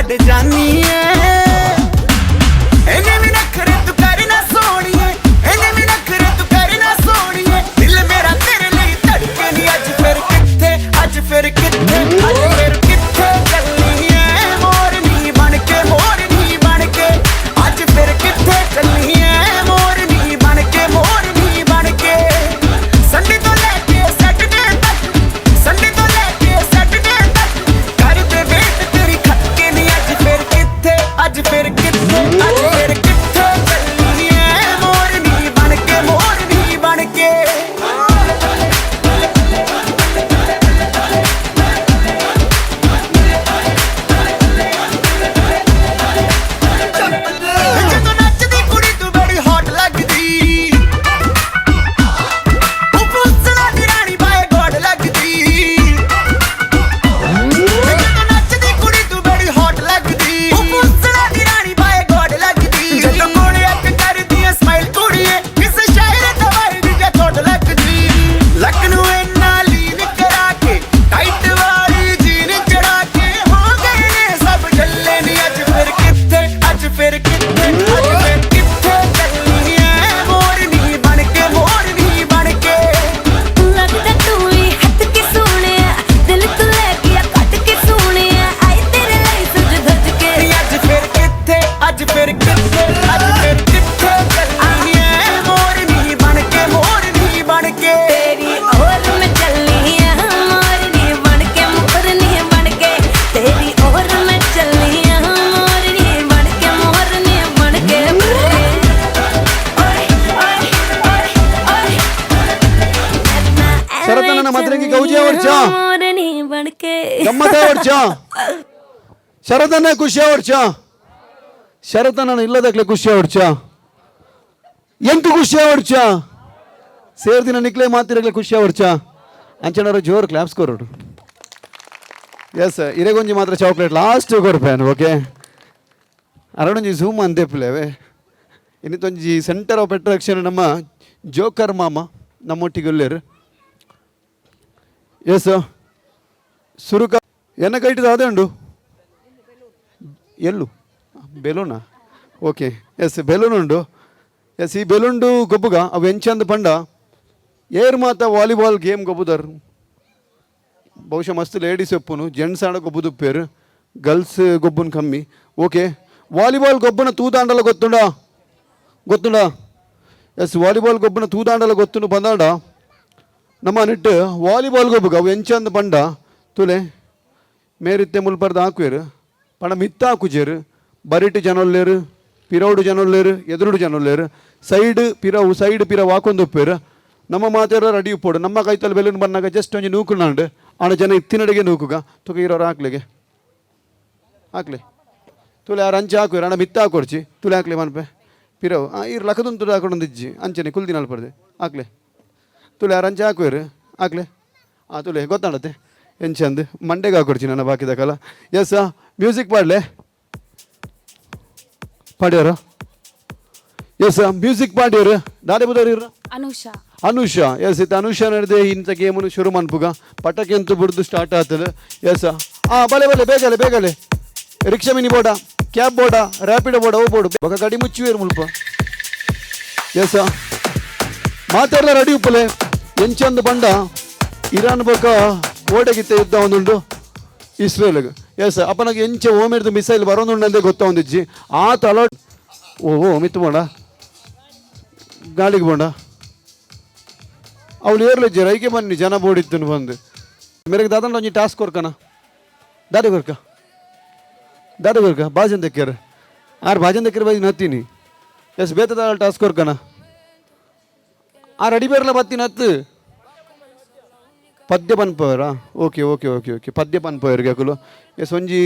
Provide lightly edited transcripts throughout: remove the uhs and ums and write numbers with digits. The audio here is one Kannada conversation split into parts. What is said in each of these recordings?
छड़ जानी है इन्हें भी नखरे तू करना सोनिए इन्हें भी नखरे तू करना सोनिए दिल मेरा तेरे लिए धड़के नहीं आज फिर किथे आज फिर किथे आज फिर किथे चलनी है मोरनी बन के आज फिर किथे चलनी है मोरनी बन के संडे तो लेके सैटरडे तक कर दे वेट तेरी खटके नहीं आज फिर किथे चलनी है मोरनी बन के ਜਦੋਂ ਨੱਚਦੀ ਕੁੜੀ ਤੂੰ ਬੜੀ ਹੌਟ ਲੱਗਦੀ ਉਹ ਪੁੱਛਣਾ ਦੀ ਰਾਣੀ ਬਾਏ ਗੋਡ ਲੱਗਦੀ ਜਦੋਂ ਨੱਚਦੀ ਕੁੜੀ ਤੂੰ ਬੜੀ ਹੌਟ ਲੱਗਦੀ ਉਹ ਪੁੱਛਣਾ ਦੀ ਰਾਣੀ ਬਾਏ ਗੋਡ ਲੱਗਦੀ ਜਦੋਂ ਕੋਲੇ ਅੱਖ ਕਰਦੀ ਐ ਸਮਾਈਲ ਕੁੜੀਏ ਕਿਸੇ ਸ਼ਾਇਰ ਦਵਾਈ ਦੀ ਜੇ ਥੋੜ ਲੱਗਦੀ ਲੱਕ ਨੂੰ ਇੰਨਾ ਲੀਨ ਕਰਾ ਕੇ ਟਾਈਟ ਵਾਲੀ ਜੀਨ ਚੜਾ ਕੇ ਹੋ ਗਏ ਨੇ ਸਭ ਗੱਲੇ ਨਹੀਂ ਅੱਜ ਫਿਰ ਕਿੱਥੇ ਚੱਲਣੀ ਐ ਮੋਰਨੀ ਬਣ ਕੇ ਲੱਗਦਾ ਤੂੰ ਹੀ ਹੱਥ ਕੇ ਸੋਹਣਿਆ ਦਿਲ ਤੋਂ ਲੈ ਗਿਆ ਕੱਟ ਕੇ ਸੋਹਣਿਆ ਆਈ ਤੇਰੇ ਲਈ ਸਜ ਧਜ ਕੇ ਅੱਜ ਫਿਰ ਕਿੱਥੇ ਚੱਲਣੀ ਐ ਮੋਰਨੀ ਬਣ ਕੇ ਤੇਰੀ ਔਰ ਮੈਂ ਚੱਲੀ ਆ ਮੋਰਨੀ ਬਣ ਕੇ ਤੇਰੀ ਔਰ ਮੈਂ ਚੱਲੀ ਆ ਮੋਰਨੀ ਬਣ ਕੇ ಶರತ್ ಅಣ್ಣನ ಮದ್ರೆಗೆ ಗೌಜಿ ಅವರ್ಚಾ ಮೋರನಿ ಬਣ ਕੇ ಗಮ್ಮತ್ ಅವರ್ಚಾ ಶರತ್ ಅಣ್ಣ ಖುಷಿ ಅವರ್ಚಾ ಶರತ್ ಅಣ್ಣನ ಇಲ್ಲದಕ್ಲೆ ಖುಷಿ ಅವರ್ಚಾ ಎಂಟು ಖುಷಿ ಅವರ್ಚಾ ಸೇರ್ದಿನ ನಿಕ್ಲೆ ಮಾತಿರಗ್ಲೆ ಖುಷಿ ಅವರ್ಚಾ ಅಂಚನವರು ಜೋರು ಕ್ಲಾಪ್ಸ್ ಕೊರೋಡು ಎಸ್ ಇರೆಗೊಂಜಿ ಮಾತ್ರ ಚಾಕ್ಲೇಟ್ ಲಾಸ್ಟ್ ಕೊಡ್ಪೇನು ಓಕೆ ಅರಡೊಂಜಿ ಝೂಮ್ ಅಂತೆಪ್ಲೇವೆ ಇನ್ನಿತ್ತೊಂಜಿ ಸೆಂಟರ್ ಆಫ್ ಅಟ್ರಾಕ್ಷನ್ ನಮ್ಮ ಜೋಕರ್ ಮಾಮ ನಮ್ಮೊಟ್ಟಿಗೆ ಒಲ್ಲೇರು ಎಸ್ ಸುರುಕ ಎನ್ನ ಕೈಟಿದ ಅದೇ ಉಂಡು ಎಲ್ಲು ಬೆಲೂನಾ ಓಕೆ ಎಸ್ ಬೆಲೂನ್ ಉಂಡು ಎಸ್ ಈ ಬೆಲೂನ್ಡು ಗೊಬ್ಬುಗ ಅವು ಎಂಚಂದ ಪಂಡ ಏರ್ ಮಾತ ವಾಲಿಬಾಲ್ ಗೇಮ್ ಗೊಬ್ಬುದರ್ ಬಹುಶಃ ಮಸ್ತ್ ಲೇಡೀಸ್ ಒಪ್ಪುನು ಜೆಂಟ್ಸ್ ಆಡ ಗೊಬ್ಬುದುಪ್ಪೇರು ಗರ್ಲ್ಸ್ ಗೊಬ್ಬುನು ಕಮ್ಮಿ ಓಕೆ ವಾಲಿಬಾಲ್ ಗೊಬ್ಬನ ತೂದಾಂಡಲ ಗೊತ್ತುಂಡ ಎಸ್ ವಾಲಿಬಾಲ್ ಗೊಬ್ಬನ ತೂದಾಂಡಲ ಗೊತ್ತುಂಡು ಬಂದಾಡ ನಮ್ಮ ನಿಟ್ಟು ವಾಲಿಬಾಲ್ ಗೊಬ್ಬುಗ ಅವು ಎಂಚಂದ ಪಂಡ ತುಲೆ ಮೇರಿತ್ತೆ ಮುಲ್ಪರ್ದ ಹಾಕುವೇರು ಪಣ ಮಿತ್ತ ಹಾಕುಜೇರು ಬರಿಟ್ ಜನೊಲ್ಲೇರು ಪಿರೌಡು ಜನೊಲ್ಲೇರು ಎದುರುಡು ಜನೊಲ್ಲೇರು ಸೈಡ್ ಪಿರವು ಹಾಕೊಂದೊಪ್ಪೇರು ನಮ್ಮ ಮಾತಾಡೋ ರೆಡಿ ಉಪ್ಪೋಡು ನಮ್ಮ ಕೈತಲ್ಲಿ ಬೆಲೂನ್ ಬಂದಾಗ ಜಸ್ಟ್ ಒಂಜಿ ನೂಕುನಾಂಡು ಆಣ ಜನ ಇತ್ತಿನಡೆಗೆ ನೂಕುಗ ತುಕ ಇರೋರು ಹಾಕ್ಲಿ ತುಲೆ ಆರು ಅಂಚೆ ಹಾಕುವೇರು ಅಣ್ಣ ಮಿತ್ತ ಹಾಕೊಡ್ಚಿ ತುಲೆ ಹಾಕ್ಲಿ ಮನ್ಪೆ ಪಿರವು ಇರು ಲಕ್ಕದೊಂದು ತುಲೆ ಹಾಕೊಂಡು ಇಜ್ಜಿ ಅಂಚನೆ ಕುಲ್ದಿನ ಅಲ್ಪಡ್ದೆ ಹಾಕ್ಲೆ ತುಲೆ ಆರು ಅಂಚೆ ಹಾಕುವೇರು ಹಾಕ್ಲೆ ತುಲೆ ಗೊತ್ತಾಡತ್ತೆ ಎಂಚಂದು ಮಂಡೆಗೆ ಹಾಕೊಡ್ಚಿ ನನ್ನ ಬಾಕಿದ ಕಾಲ ಎಸ್ ಮ್ಯೂಸಿಕ್ ಪಾಡ್ಲೆ ಪಾಡ್ಯಾರ ಎಸ್ ಮ್ಯೂಸಿಕ್ ಪಾಡ್ಯಾರು ದಾದೆ ಬುದವ್ರು ಇರ ಅನುಷಾ ಎಸ್ ಇತ್ತು ಅನುಷಾ ನಡೆದೆ ಇಂಥ ಗೇಮನ್ನು ಶುರು ಮನ್ಪುಗ ಪಟಾಕಿ ಅಂತೂ ಬಿಡ್ದು ಸ್ಟಾರ್ಟ್ ಆಗ್ತದೆ ಎಸ್ ಬಲೆ ಬೇಗಲೆ ರಿಕ್ಷಾ ಮಿನಿ ಬೋಡ ಕ್ಯಾಬ್ ಬೋಡ ರ್ಯಾಪಿಡೋ ಬೋಡ ಬೋಡು ಬೊಕ ಗಾಡಿ ಮುಚ್ಚಿವೇರು ಮುಲ್ಪ ಎಸ್ ಮಾತೆಲ್ಲ ರೆಡಿ ಉಪ್ಪಲೆ ಎಂಚಂದು ಬಂಡ ಇರಾನ್ ಬೊಕ ಓಡೆಗಿತ್ತ ಯುದ್ಧ ಒಂದುಂಡು ಇಸ್ರೇಲ್ಗೆ ಎಸ್ ಅಪ್ಪನಾಗ ಎಂಚ ಓಮೆಡ್ದು ಮಿಸೈಲ್ ಬರೋದುಂಡಂದೇ ಗೊತ್ತೊಂದಿಜ್ಜಿ ಆ ತಲೋಟ್ ಮಿತ್ತು ಬೋಡ ಗಾಳಿಗೆ ಬೋಡ ಅವಳು ಏರ್ಲಿಜ್ಜೆ ರೈಕೆ ಬನ್ನಿ ಜನ ಬೋಡಿತ್ತು ಬಂದು ಮೇರೆಗೆ ದಾದಂಡ ಒಂಜಿ ಟಾಸ್ಕ್ ಕೊರ್ಕನ ದಾಡಿ ಕೊರ್ಕ ಬಾಜನ್ ತೆಕ್ಕ್ಯಾರ ಬಾಜನ್ ತೆಕ್ಕಿರ ಬಾಜಿ ನತ್ತೀನಿ ಎಸ್ ಬೇತದ ಟಾಸ್ಕ್ ಕೊರ್ಕನ ರೆಡಿ ಬೇರಲ್ಲ ಬತ್ತೀನಿ ಹತ್ತು ಪದ್ಯ ಪನ್ಪವರಾ ಓಕೆ ಪದ್ಯ ಪನ್ಪವರಿಗೆ ಹಾಕಲು ಎಸ್ ಒಂಜಿ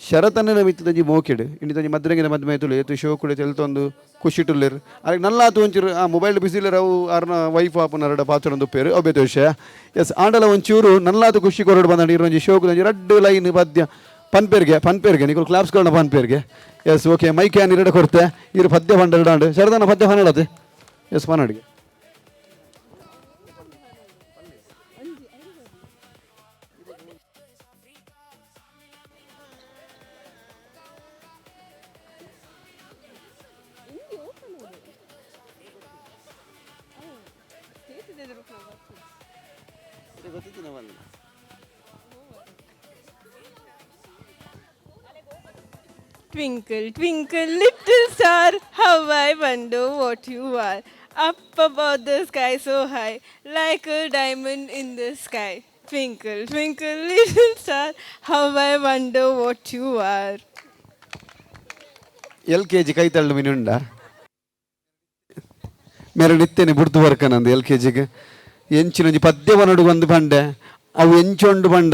ಶರತನ ಮಿತ್ತದಂಜಿ ಮೋಕೆಡು ಇನ್ನಿತಂಜಿ ಮದ್ರೆಗಿನ ಮದ್ಮೆ ತುಳು ಏತು ಶೋ ಕುಡೆ ತೆಲ್ತೊಂದು ಖುಷಿಟುಲ್ಲೇರು ಅದಕ್ಕೆ ನಲ್ಲಾತು ಒಂಚೂರು ಮೊಬೈಲ್ ಬಿಸಿಲರು ಅವು ಆರ್ನ ವೈಫ್ ಆಪನ ಎರಡು ಪಾತ್ರೊಂದು ಉಪ್ಪೇರು ಅಬೇತ ವಿಷಯ ಎಸ್ ಆಂಡಲ ಒಂಚೂರು ನಲ್ಲಾತು ಖುಷಿ ಕೊರಡು ಬಂದಾಡಿ ಇರೋ ಒಂಜಿ ಶೋಕುದಂಜಿ ರಡ್ಡು ಲೈನ್ ಪದ್ಯ ಪನ್ಪೇರ್ಗೆ ನಿಕಲು ಕ್ಲಾಪ್ಸ್ಗಳನ್ನ ಪನ್ಪೇರ್ಗೆ ಎಸ್ ಓಕೆ ಮೈಕ್ ಏನ್ ಇರಡೆ ಕೊಡ್ತೆ ಇರು ಪದ್ಯ ಪಂಡ ಶರದನ ಪದ್ಯ ಪನ್ನಡತೆ S ಪನ್ನಡಿಗೆ Twinkle, twinkle, little star, how I wonder what you are. Up above the sky so high, like a diamond in the sky. Twinkle, twinkle, little star, how I wonder what you are. LKG ಕೈ ತಳ್ಳು ಮಿನುಂಡ ಮೇರೆ ನಿತ್ಯನೆ ಬುಡ್ದು ಬರ್ಕ ನಂದು LKGಗೆ ಎಂಚಿನೊಂಜಿ ಪದ್ಯವ ನಡುಗು ಒಂದು ಪಂಡೆ ಅವು ಎಂಚೊಂಡು ಪಂಡ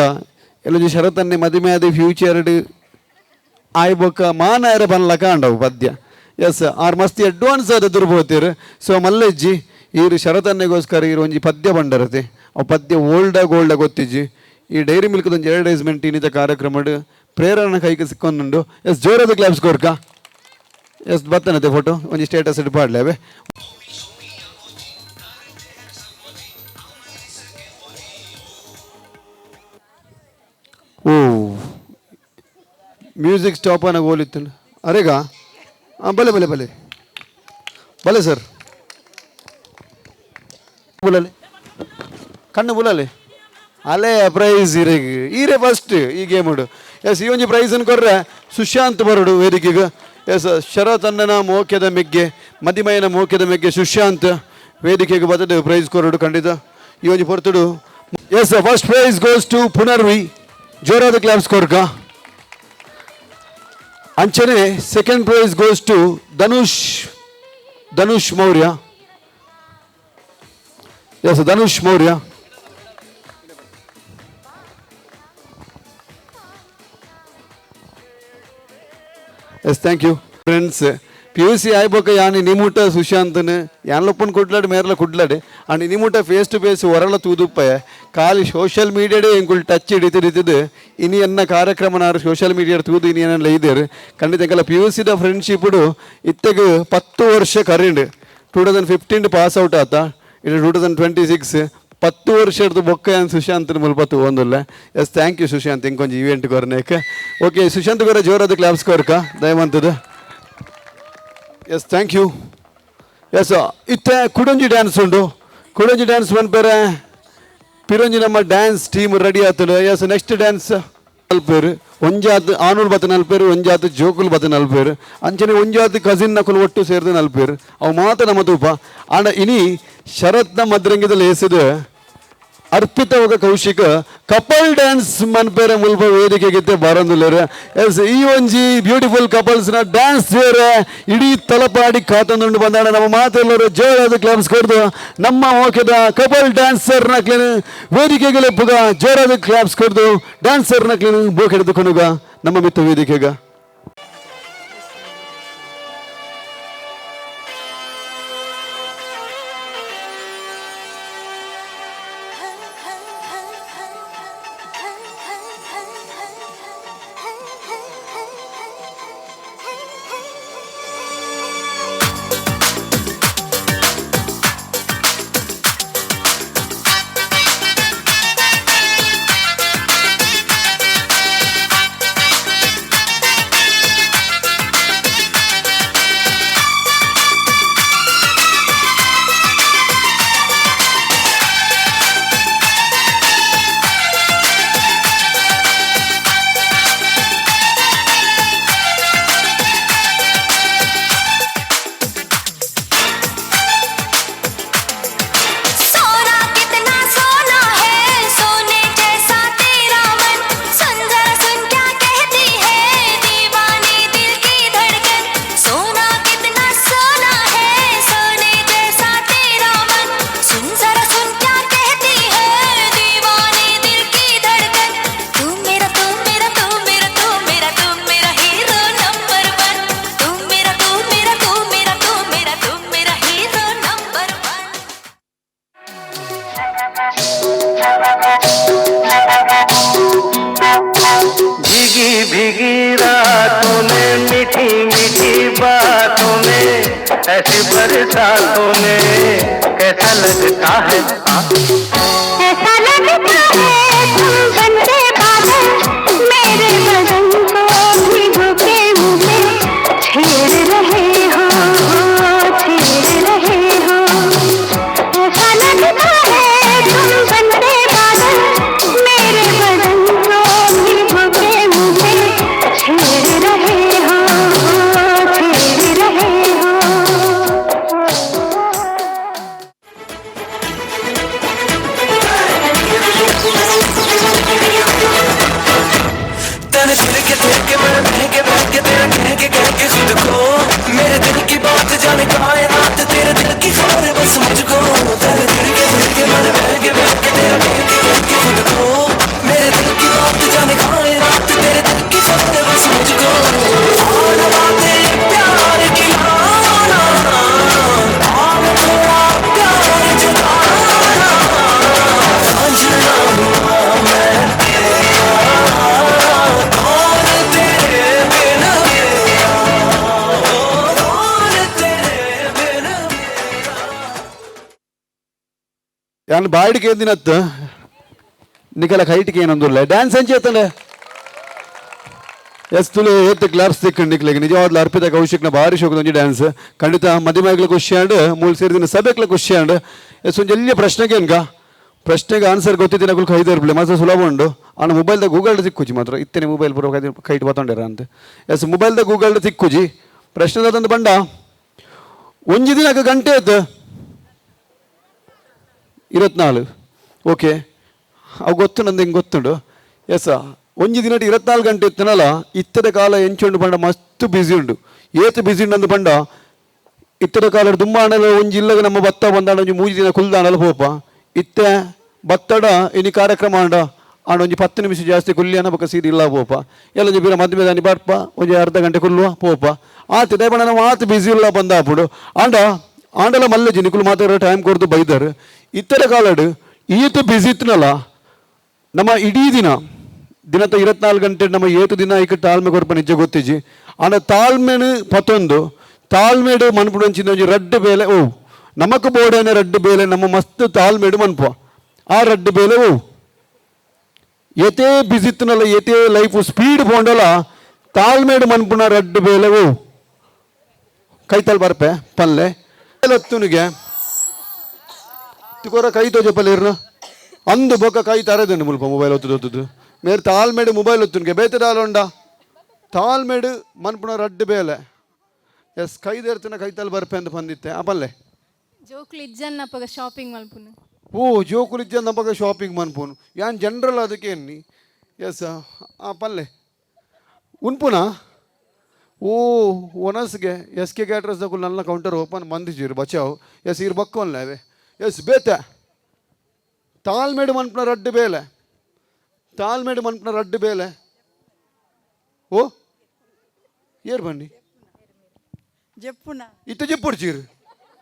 ಎಲ್ಲೊಂಜಿ ಶರತನ್ನೇ ಮದುವೆ ಆದ ಫ್ಯೂಚರ್ಡ್ ಆಯ್ಬೊಕ್ಕ ಮಾನಾಯರ ಬನ್ನಲ ಕಾಂಡವು ಪದ್ಯ ಎಸ್ ಆರ್ ಮಸ್ತಿ ಅಡ್ವಾನ್ಸ್ ಆದ ದುರ್ಬೋತೀರು ಸೊ ಮಲ್ಲೆಜ್ಜಿ ಈರು ಶರತನ್ನೆಗೋಸ್ಕರ ಈರು ಒಂಜಿ ಪದ್ಯ ಬಂಡರತೆ ಅವು ಪದ್ಯ ಓಲ್ಡಾಗ ಗೊತ್ತಿಜ್ಜಿ ಈ ಡೈರಿ ಮಿಲ್ಕ್ದೊಂದು ಅಡ್ವರ್ಟೈಸ್ಮೆಂಟ್ ಇನ್ನಿತ ಕಾರ್ಯಕ್ರಮ ಪ್ರೇರಣೆ ಕೈಗೆ ಸಿಕ್ಕೊಂದುಂಡು ಎಸ್ ಜೋರಾದ ಕ್ಲಾಪ್ಸ್ ಕೊರ್ಕ ಎಸ್ ಬತ್ತನತೆ ಫೋಟೋ ಒಂಜಿ ಸ್ಟೇಟಸ್ ಇಟ್ಟು ಪಾಡ್ಲೇವೆ ಓ ಮ್ಯೂಸಿಕ್ ಸ್ಟಾಪ್ ಅನ್ನ ಹೋಲಿತ್ತು ಅರೆಗಾ ಹಾಂ ಭಲೆ ಭಲೆ ಭಲೆ ಭಲೆ ಸರ್ ಬುಲಲೆ ಕಣ್ಣು ಬುಲಲೆ ಅಲೆ ಪ್ರೈಸ್ ಈರೆ ಫಸ್ಟ್ ಈ ಗೇಮುಡು ಎಸ್ ಈ ಒಂಜಿ ಪ್ರೈಸನ್ನು ಕೊರ್ರೆ ಸುಶಾಂತ್ ಬರೋಡು ವೇದಿಕೆಗೆ ಎಸ್ ಶರತಣ್ಣನ ಮೋಕ್ಯದ ಮೆಗ್ಗೆ ಮದಿಮಯನ ಮೋಕ್ಯದ ಮೆಗ್ಗೆ ಸುಶಾಂತ್ ವೇದಿಕೆಗೆ ಬರ್ತದೆ ಪ್ರೈಸ್ ಕೊರಡು ಖಂಡಿತ ಈ ಒಂಜಿ ಪೊರ್ತುಡು yes first prize goes to Punarvi ಜೋರಾದ ಕ್ಲಾಪ್ಸ್ ಕೊರ್ಕ ಅಂಚನೆ second prize goes to Dhanush Maurya yes Dhanush Maurya yes thank you friends PUC ಆಯ್ಬೋಕ ಯಾನಿ ನಿಮುಟ ಸುಶಾಂತನ್ ಯಾನ್ಲೊಪ್ಪನ್ ಕುಡ್ಲಾಡು ಮೇರ್ಲ ಕುಡ್ಲಾಡು ಅಂಡ್ ನಿಮುಟ ಫೇಸ್ ಟು ಫೇಸ್ ಹೊರಳ ತೂದುಪ್ಪಯ ಖಾಲಿ ಸೋಷಿಯಲ್ ಮೀಡಿಯಾಡೇ ಎಂಕುಲ್ ಟಚ್ ಹಿಡಿತಿದ್ದು ಇನಿ ಎನ್ನ ಕಾರ್ಯಕ್ರಮನಾರು ಸೋಷಿಯಲ್ ಮೀಡಿಯಾ ತೂದು ಇನಿ ಏನೆಲ್ಲ ಇದ್ದಾರೆ ಖಂಡಿತ ಎಂಕಲ್ಲ PUCದ ಫ್ರೆಂಡ್ಶಿಪ್ಡು ಇತ್ತೆಗೆ 10 ವರ್ಷ ಕರೆಂಡ್ 2015 ಪಾಸ್ ಔಟ್ ಆತ ಇದು 2026 10 ವರ್ಷ ಹಿಡಿದು ಬೊಕ್ಕ ಸುಶಾಂತ್ ಮುಲ್ಪತ್ತು ಒಂದಿಲ್ಲ ಎಸ್ ಥ್ಯಾಂಕ್ ಯು ಸುಶಾಂತ್ ಇಂಕೊಂದು ಇವೆಂಟ್ ಕೊರ್ನೇಕ ಓಕೆ ಸುಶಾಂತ್ ಕೊರ ಜೋರಾದ ಕ್ಲಾಪ್ಸ್ ಕೊರ್ಕ ದಯವಂತದ ಎಸ್ ಥ್ಯಾಂಕ್ ಯು ಎಸ್ ಇತ್ತೆ ಕುಡಂಜಿ ಡ್ಯಾನ್ಸ್ ಉಂಡು ಕುಡಂಜಿ ಡ್ಯಾನ್ಸ್ ಬಂದ್ಪೇರೆ ಪಿರಂಜಿ ನಮ್ಮ ಡ್ಯಾನ್ಸ್ ಟೀಮ್ ರೆಡಿ ಆತಡು ಎಸ್ ನೆಕ್ಸ್ಟ್ ಡ್ಯಾನ್ಸ್ ನಲ್ಪೇರು ಒಂಜಾತ್ ಆನೂರು ಬತ್ತ ನಲ್ಪೇರು ಒಂಜಾತ್ ಜೋಕುಲು ಬತ್ತ ನಲ್ಪೇರು ಅಂಚನೆ ಒಂಜಾತ್ ಕಸಿನ್ ನಕುಲು ಒಟ್ಟು ಸೇರಿದ ನಲ್ಪೇರು ಅವು ಮಾತ್ರ ನಮ್ಮ ತೂಪ ಆಂಡ ಇನಿ ಶರತ್ನ ಮದ್ರಂಗಿದಲ್ಲಿ ಎಸೆದು ಅರ್ಪಿತ ಹೋಗ ಕೌಶಿಕ ಕಪಲ್ ಡ್ಯಾನ್ಸ್ ಮನ್ಪೇರೆ ಮುಲ್ಪ ವೇದಿಕೆಗೆ ಬರಂದುಲ್ಲೇರು ಎಸ್ ಈ ಒಂಜಿ ಬ್ಯೂಟಿಫುಲ್ ಕಪಲ್ಸ್ನ ಡ್ಯಾನ್ಸ್ ಬೇರೆ ಇಡೀ ತಲಪಾಡಿ ಕಾತಂದುಂಡು ಬಂದಾಡ ನಮ್ಮ ಮಾತೆಲ್ಲರೂ ಜೋರಾದ ಕ್ಲಾಪ್ಸ್ ಕೊಡ್ದು ನಮ್ಮ ಓಕೆದ ಕಪಲ್ ಡ್ಯಾನ್ಸರ್ ನಕ್ಲೇನು ವೇದಿಕೆಗೆ ಪುಗ ಜೋರಾದ ಕ್ಲಾಪ್ಸ್ ಕೊಡ್ದು ಡ್ಯಾನ್ಸರ್ ನಕ್ಲೇನು ಬೋಕೆಡ್ದು ಕೊನುಗ ನಮ್ಮ ಮಿತ್ತ ವೇದಿಕೆಗ भीगी रातों में मीठी मीठी बातों में ऐसी बरसातों में कैसा लगता है ऐसा लगता है तुम बनते बादल मेरे बदन को भिगो के मुझे छेड़ रहे हो छेड़ रहे हो ऐसा लगता है तुम बनते बादल ಯಾನು ಬಾಡಿಗೆ ಏದಿನತ್ತು ನಿಕಲ ಹೈಟ್ಗೆ ಏನೊಂದಿಲ್ಲ ಡ್ಯಾನ್ಸ್ ಹಂಚೇತಂಡೆ ಎಸ್ ತುಳು ಏತ್ ಕ್ಲಾಪ್ಸ್ ತಿಕ್ಕೊಂಡು ನಿಕ್ಲಿಗೆ ನಿಜವಾಗ್ಲೂ ಅರ್ಪಿತ ಕೌಶಿಕ್ನ ಭಾರಿ ಶೋಕದೊಂಜಿ ಡ್ಯಾನ್ಸ್ ಖಂಡಿತ ಮಧ್ಯಮಗಳ ಖುಷಿ ಆಂಡ್ ಮೂಲ ಸೇರಿದಿನ ಸಭೆಕ್ಲ ಖುಷಿ ಆಂಡ್ ಎಸ್ ಒಂದು ಎಲ್ಲಿಯ ಪ್ರಶ್ನೆಗೆ ಏನ್ಗ ಪ್ರಶ್ನೆಗೆ ಆನ್ಸರ್ ಗೊತ್ತಿದ್ದಿನ ಕುಲ್ ಕೈದು ಇರ್ಬಿಲ್ಲ ಮಾತ್ರ ಸುಲಭ ಉಂಡು ಆನ ಮೊಬೈಲ್ದಾಗ ಗೂಗಲ್ಡ್ ಸಿಕ್ಕುಜಿ ಮಾತ್ರ ಇತ್ತೇನೆ ಮೊಬೈಲ್ ಪೂರ ಕೈಟ್ ಬತ್ತೊಂಡಿರ ಅಂತ ಎಸ್ ಮೊಬೈಲ್ದಾಗ ಗೂಗಲ್ಡ್ ಸಿಕ್ಕುಜಿ ಪ್ರಶ್ನೆ ತಂದು ಬಂಡ ಒಂಜಿ ದಿನಕ್ಕೆ ಗಂಟೆ ಆಯ್ತು 24 ಓಕೆ ಅವು ಗೊತ್ತು ನಂದು ಹಿಂಗೆ ಗೊತ್ತುಂಡು ಎಸ್ ಒಂಜಿ ದಿನ 24 ಗಂಟೆ ಇತ್ತನಲ್ಲ ಇತ್ತದ ಕಾಲ ಎಂಚುಂಡು ಬಂಡ ಮಸ್ತ್ ಬ್ಯುಸಿ ಉಂಡು ಏತು ಬ್ಯುಸಿ ಉಂಡು ಅಂದು ಬಂಡ ಇತ್ತದ ಕಾಲ ದುಂಬಾಣಲ ಒಂಜಿ ಇಲ್ಲಗ ನಮ್ಮ ಭತ್ತ ಬಂದಾಡ ಒಂಜಿ 3 ದಿನ ಕುಲ್ದಾಣಲ್ಲ ಪೋಪ ಇತ್ತೆ ಭತ್ತಡ ಇನಿ ಕಾರ್ಯಕ್ರಮ ಆಂಡ ಆಂಡ ಒಂಜಿ 10 ನಿಮಿಷ ಜಾಸ್ತಿ ಕುಲ್ಲಿ ಅನ್ನ ಬಕ್ಕ ಸೀದಿ ಇಲ್ಲ ಪೋಪ ಎಲ್ಲ ಒಂಜಿ ಬೀರ ಮದ್ಮೆ ದಾನಿ ಬರ್ಪ ಒಂಜಿ ಅರ್ಧ ಗಂಟೆ ಕುಲ್ಲುವ ಪೋಪ ಆತು ದೇವಣ್ಣ ನಾವು ಆತು ಬ್ಯುಸಿ ಇಲ್ಲ ಬಂದ ಹಾಪುಡು ಆಂಡಲ ಮಲ್ಲಜಿ ನಿಕುಲು ಮಾತಾಡೋ ಟೈಮ್ ಕೊಡ್ದು ಬೈದಾರು ಇತರ ಕಾಲಡು ಈತು ಬ್ಯುಸಿ ಇತ್ತನಲ್ಲ ನಮ್ಮ ಇಡೀ ದಿನದ 24 ಗಂಟೆ ನಮ್ಮ ಏತು ದಿನ ಈಗ ತಾಳ್ಮೆ ಕೊರಪ ನಿಜ ಗೊತ್ತಿಜಿ ಆಂಡ ತಾಳ್ಮೆನು ಪತ್ತೊಂದು ತಾಳ್ಮೆಡು ಮನ್ಪುಡಂಚಿನ ಒಂಜಿ ರಡ್ಡು ಬೇಲೆ ಓ ನಮಕ್ ಬೋಡೇನೆ ರಡ್ಡು ಬೇಲೆ ನಮ್ಮ ಮಸ್ತ್ ತಾಳ್ಮೆಡು ಮನ್ಪ ಆ ರಡ್ಡು ಬೇಲೆ ಓ ಏತೇ ಬ್ಯುಸಿ ಇತ್ತನಲ್ಲ ಏತೇ ಲೈಫ್ ಸ್ಪೀಡ್ ಪೋಂಡಲ್ಲ ತಾಳ್ಮೆಡು ಮನ್ಪುನ ರಡ್ಡು ಬೇಲೆ ಓ ಕೈತಲ್ ಬರ್ಪೆ ಪಲ್ಲೆ ಹೊತ್ತುನಿಗೆ ತಿಕೋರ ಕೈ ತೋಜ ಪಲ್ಲೇರ್ನ ಅಂದು ಬೊಕ್ಕ ಕೈ ತರದಂಡು ಮುಲ್ಪ ಮೊಬೈಲ್ ಒತ್ತುದು ಮೇರೆ ತಾಳ್ಮೇಡು ಮೊಬೈಲ್ ಒತ್ತುನ್ಗೆ ಬೇತದಾಲುಂಡ ತಾಳ್ಮೇಡು ಮನ್ಪುನ ರಡ್ಡು ಬೇಲೆ ಎಸ್ ಕೈದೇರ್ತಿನ ಕೈತಲ್ ಬರ್ಪೆ ಅಂತ ಬಂದಿತ್ತೆ ಆ ಪಲ್ಲೆ ಜೋಕ್ಲು ಇಜ್ಜನ್ನಪ್ಪಗ ಶಾಪಿಂಗ್ ಮಲ್ಪುನು ಓ ಜೋಕುಲು ಇಜ್ಜನ್ನಪ್ಪಗ ಶಾಪಿಂಗ್ ಮನ್ಪುನು ಯಾನ್ ಜನರಲ್ ಅದಕ್ಕೆ ಎನ್ನಿ ಎಸ್ ಆ ಪಲ್ಲೆ ಉನ್ಪುನ ಓ ಒನಸ್ಗೆ ಎಸ್ ಕೆ ಕ್ಯಾಟ್ರಸ್ ದಕ್ಕೂ ನನ್ನ ಕೌಂಟರ್ ಓಪನ್ ಮಂದಿಜೀರು ಬಚಾವು ಎಸ್ ಇರ್ ಬಕ್ಕೊನ್ಲೇವೆ ಎಸ್ ಬೇತೆ ತಾಳ್ಮೇಡು ಮನ್ಪುನ ರಡ್ಡು ಬೇಲೆ ತಾಳ್ಮೇಡು ಮನ್ಪುನ ರಡ್ಡು ಬೇಲೆ ಓ ಏರ್ ಬನ್ನಿ ಜಪ್ಪುನ ಇತ್ತ ಜಪ್ಪುಡ್ಚೀರು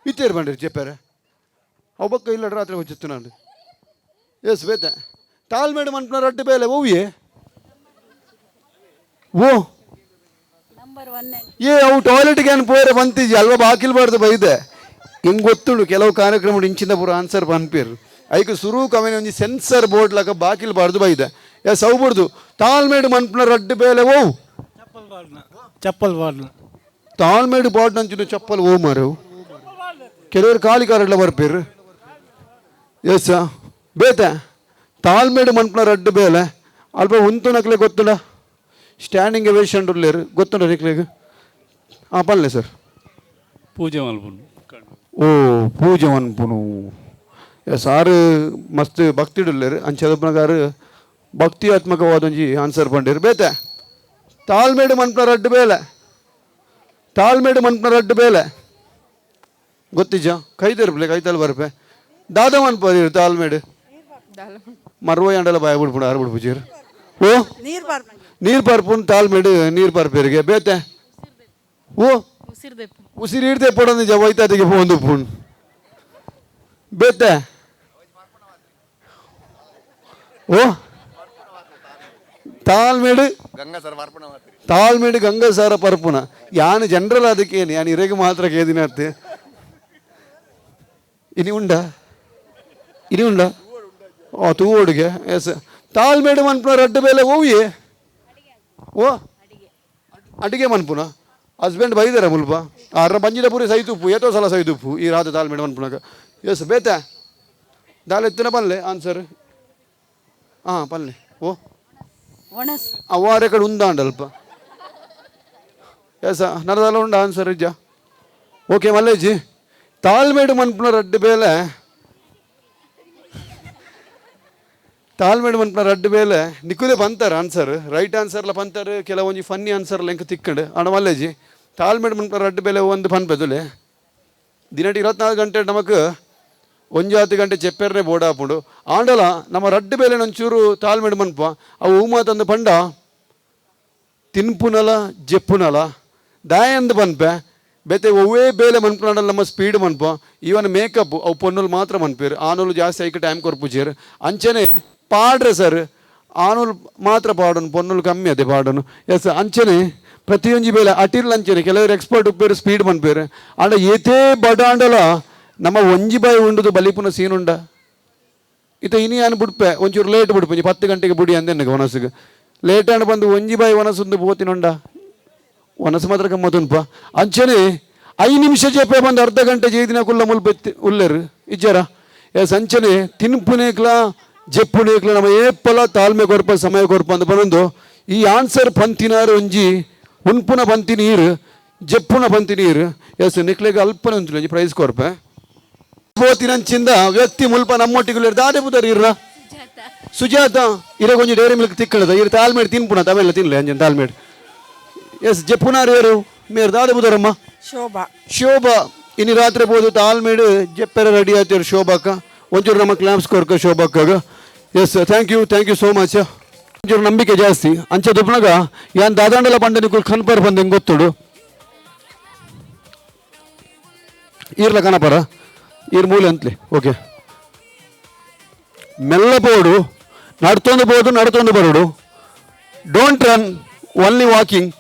ಇತ್ತೇರು ಬಂದಿರಿ ಜಪ್ಪೇರೆ ಅವು ಬಕ್ಕ ಇಲ್ಲ ರಾತ್ರಿ ಹೊಚ್ಚಿತ್ತು ನಾನು ಎಸ್ ಬೇತೆ ತಾಳ್ಮೇಡು ಮನ್ಪುನ ರಡ್ಡು ಬೇಲೆ ಓವಿಯೇ ಓ ನಂಬರ್ 1 ಏ ಅವು ಟಾಯ್ಲೆಟ್ಗೆ ಏನು ಪೋರೆ ಬಂತಿಜಿ ಅಲ್ವಾ ಬಾಕಿಲ್ಬಾರ್ದು ಬೈದೆ ಹಿಂಗೆ ಗೊತ್ತುಂಡು ಕೆಲವು ಕಾರ್ಯಕ್ರಮ ಇಂಚಿಂದ ಪೂರ ಆನ್ಸರ್ ಪನ್ಪೇರು ಐಕೆ ಸುರು ಕವನೆ ಒಂಜಿ ಸೆನ್ಸರ್ ಬೋರ್ಡ್ ಲಾಗ ಬಾಕಿಲ್ಬಾರ್ದು ಬೈದೆ ಎಸ್ ಅವು ಬಿಡ್ದು ತಾಳ್ಮೇಡು ಮನ್ಪುನ ರಡ್ಡು ಬೇಲೆ ಓ ಚಪ್ಪಲ್ ಬಾಡ್ನ ತಾಳ್ಮೇಡು ಬಾಡ್ ಅಂಚಿನ ಚಪ್ಪಲ್ ಓ ಮಾರು ಕೆಲವರು ಕಾಲಿಕಾರೆಲ್ಲ ಬರ್ಪೇರು ಎಸ್ ಬೇತೆ ತಾಳ್ಮೇಡು ಮನ್ಪುನ ರಡ್ಡು ಬೇಲೆ ಅಲ್ಪ ಉಂತು ನಕ್ಲೆ ಗೊತ್ತುಂಡ ಸ್ಟ್ಯಾಂಡಿಂಗ್ ಎವೇಷನ್ ಉಳ್ಳೇರು ಗೊತ್ತುಂಡ ನಿಕ್ಲೆಗೆ ಹಾಂ ಪಲ್ಲೆ ಸರ್ ಪೂಜೆ ಮಲ್ಪುನು ಓ ಪೂಜೆ ಮನ್ಪುನು ಸಾರು ಮಸ್ತ್ ಭಕ್ತಿ ಉಳ್ಳೇರು ಅಂಚದಪ್ಪನಗಾರು ಭಕ್ತಿಯಾತ್ಮಕವಾದೊಂಜಿ ಆನ್ಸರ್ ಪಂಡೇರು ಬೇತೆ ತಾಳ್ಮೇಡು ಮನ್ಪುನ ರಡ್ಡು ಬೇಲೆ ತಾಳ್ಮೇಡು ಮನ್ಪುನ ರಡ್ಡು ಬೇಲೆ ಗೊತ್ತಿಜ ಕೈತರ್ಪಲೆ ಕೈತಲ್ ಬರ್ಪೆ ದಾದ ಮನ್ಪರಿ ತಾಳ್ಮೇಡು ಮರ್ವ ಅಂಡಲ ಬಾಯ ಬಿಡ್ಬಿಡ ಆರು ಬಿಡ್ಬುಜೀರು ಓ ನೀರು ಪರ್ಪುನ್ ತಾಳ್ಮೇಡು ನೀರು ಪರ್ಪೇರಿಗೆ ಬೇತೆ ಓ ಉಸಿರು ಹಿಡ್ದೆ ಪಡೋದು ನಿಜ ಒಯ್ತಾದಿಗೆ ಒಂದು ಪುಣ್ ಬೇತೆ ಓ ತಾಳ್ಮೇಡು ಗಂಗಾಸಾರ ಪರ್ಪುನ ಯಾನು ಜನರಲ್ ಅದಕ್ಕೇನು ಯಾನು ಇರೆಗೆ ಮಾತ್ರ ಕೇದಿನತ್ತೆ ಇನಿ ಉಂಡ ಓ ತೂವೋಡಿಗೆ ಎಸ್ ತಾಳ್ಮೇಡು ಮನ್ಪುನ ರಡ್ಡು ಬೇಲೆ ಓವಿಯೇ ಓ ಅಡಿಗೆ ಮನ್ಪುನ ಹಸ್ಬೆಂಡ್ ಬೈದಾರ ಮುಲ್ಪ ಅರ್ರ ಬಂಜಿದ ಪೂರಿ ಸೈತುಪ್ಪು ಏತೋ ಸಲ ಸೈತುಪ್ಪು ಈ ರಾತ್ರಿ ತಾಳ್ಮೇಡು ಮನ್ಪುನಾಗ ಎಸ್ ಬೇತೆ ದಾಲ್ ಎತ್ತಿನ ಪಲ್ಲೆ ಆನ್ಸರ್ ಹಾಂ ಪಲ್ಲೆ ಓ ಅವಾರೆ ಕಡೆ ಉಂದಾಂಡಲ್ಪ ಎಸ್ ನನ್ನದಲ್ಲ ಉಂಡ ಆನ್ಸರ್ ಇಜ್ಜ ಓಕೆ ಮಲ್ಲೇಜಿ ತಾಳ್ಮೇಡು ಮನ್ಪುನ ರಡ್ಡು ಬೇಲೆ ತಾಳ್ಮೇಡು ಮನ್ಪುನ ರಡ್ಡು ಬೇಲೆ ನಿಕ್ಕುದೇ ಪಂತಾರೆ ಆನ್ಸರ್ ರೈಟ್ ಆನ್ಸರ್ಲ ಪಂತಾರೆ ಕೆಲವೊಂಜಿ ಫನ್ನಿ ಆನ್ಸರ್ಲ ಎಂಕ ತಿಕ್ಕಂಡು ಅಣ್ಣ ಮಲ್ಲೇಜಿ ತಾಳ್ಮೇಡು ಮನ್ಪುನ ರಡ್ಡು ಬೇಲೆ ಒಂದು ಪನ್ಪೆದುಲೆ ದಿನಟಿ 24 ಗಂಟೆ ನಮಕ್ 1 ಗಂಟೆ ಚೆಪ್ಪೆರ್ನೆ ಬೋರ್ಡ್ ಹಾಪುಂಡು ಆಂಡಲ ನಮ್ಮ ರಡ್ಡು ಬೇಲೆ ಒಂಚೂರು ತಾಳ್ಮೇಡು ಮನ್ಪ ಅವು ಹೂಮ ತಂದು ಪಂಡ ತಿನ್ಪುನಲ ಜೆಪ್ಪುನಲ ದಾಯಂದು ಪನ್ಪೆ ಬೇತೆ ಒವ್ವೇ ಬೇಲೆ ಮನ್ಪುನಾಡಲ್ಲ ನಮ್ಮ ಸ್ಪೀಡ್ ಮನ್ಪ ಈವನ್ ಮೇಕಪ್ ಅವು ಪೊನ್ನಲು ಮಾತ್ರ ಮನ್ಪೇರು ಆನೂಲು ಜಾಸ್ತಿ ಐಕೆ ಟೈಮ್ ಕೊರ್ಪುಜೇರು ಅಂಚನೆ ಪಾಡ್ರೆ ಸರ್ ಆನೂಲು ಮಾತ್ರ ಪಾಡೋನು ಪೊನ್ನಲು ಕಮ್ಮಿ ಅದೇ ಪಾಡೋನು ಎಸ್ ಅಂಚನೆ ಪ್ರತಿಯೊಂಜಿ ಬೇಲೆ ಅಟಿರ್ಲ ಅಂಚನೆ ಕೆಲವರು ಎಕ್ಸ್ಪರ್ಟ್ ಉಪ್ಪೇರು ಸ್ಪೀಡ್ ಮನ್ಪೇರು ಆಂಡ ಏತೇ ಬಡ ಆಂಡಲ ನಮ್ಮ ಒಂಜಿ ಬಾಯಿ ಉಂಡುದು ಬಲಿಪುನ ಸೀನುಂಡ ಇತ್ತು ಇನಿ ನಾನು ಬಿಡ್ಪೆ ಒಂಚೂರು ಲೇಟ್ ಬಿಡ್ಪೆ 10 ಗಂಟೆಗೆ ಬಿಡಿ ಅಂದೆನಗೆ ಒನಸಿಗೆ ಲೇಟ್ ಆಂಡ್ ಬಂದು ಒಂಜಿ ಬಾಯಿ ಒನಸೊಂದು ಪೋತಿನೊಂಡ ಒನಸು ಮಾತ್ರ ಗಮ್ಮತ್ತುಂಪ ಅಂಚನೆ 5 ನಿಮಿಷ ಜೇಪೆ ಬಂದು ಅರ್ಧ ಗಂಟೆ ಜೇದಿನ ಕುಲ್ಲ ಮುಲ್ಪೆತ್ತಿ ಉಲ್ಲೆರು ಇಜ್ಜರ ಎಸ್ ಅಂಚನೆ ತಿನ್ಪುನೇಕ್ಲ ಜೆಪ್ಪುನೇಕ್ಲ ನಮ್ಮ ಏಪ್ಪಲ ತಾಳ್ಮೆ ಕೊರ್ಪ ಸಮಯ ಕೊರ್ಪ ಅಂತ ಬಂದು ಈ ಆನ್ಸರ್ ಪಂತಿನಾರು ಒಂಜಿ ಉನ್ಪುನ ಪಂತಿ ನೀರು ಜೆಪ್ಪುನ ಪಂತಿ ನೀರು ಎಸ್ ನಿಕ್ಲೆಗೆ ಅಲ್ಪನ ಒಂಚು ಒಂಜಿ ಪ್ರೈಸ್ ಕೊರ್ಪೆ ಪೋತಿನಂಚಿಂದ ವ್ಯಕ್ತಿ ಮುಲ್ಪ ನಮ್ಮೊಟ್ಟಿಗೆ ದಾದೆ ಬುದರ್ ಇರ್ರ ಸುಜಾತ ಇರ ಕೊಂಚ ಡೈರಿ ಮಿಲ್ಕ್ ತಿಕ್ಕಳದ ಇರು ತಾಳ್ಮೇಡ್ ತಿನ್ಪುನ ತವೆಲ್ಲ ತಿನ್ಲೆ ಅಂಜನ್ ತಾಳ್ಮೇಡ್ ಎಸ್ ಜೆಪ್ಪುನಾರು ಯಾರು ಮೇರ್ ದಾದೆ ಬುದರಮ್ಮ ಶೋಭಾ ಶೋಭಾ ಇನ್ನು ರಾತ್ರಿ ಬೋದು ತಾಳ್ಮೇಡು ಜೆಪ್ಪೆರ ರೆಡಿ ಆಯ್ತು ಶೋಭಾಕ್ಕ ಒಂಚೂರು ನಮ್ಮ ಕ್ಲಾಪ್ಸ್ ಕೊರ್ಕ ಶೋಭಾಕ್ಕಾಗ yes thank you so much ಒಂಚೂರು ನಂಬಿಕೆ ಜಾಸ್ತಿ ಅಂಚೆ ದುಪ್ನಾಗ ಯಾನ್ ದಾದಾಂಡಲ ಪಂಡನಿಗೂ ಕನ್ಪರ್ ಬಂದು ಹೆಂಗೆ ಗೊತ್ತುಡು ಈರ್ಲ ಕನಪರ ಈರ್ ಮೂಲೆ ಅಂತಲೇ ಓಕೆ ಮೆಲ್ಲ ಬೋಡು ನಡ್ತೊಂದು ಬರೋಡು ಡೋಂಟ್ ರನ್ ಓನ್ಲಿ ವಾಕಿಂಗ್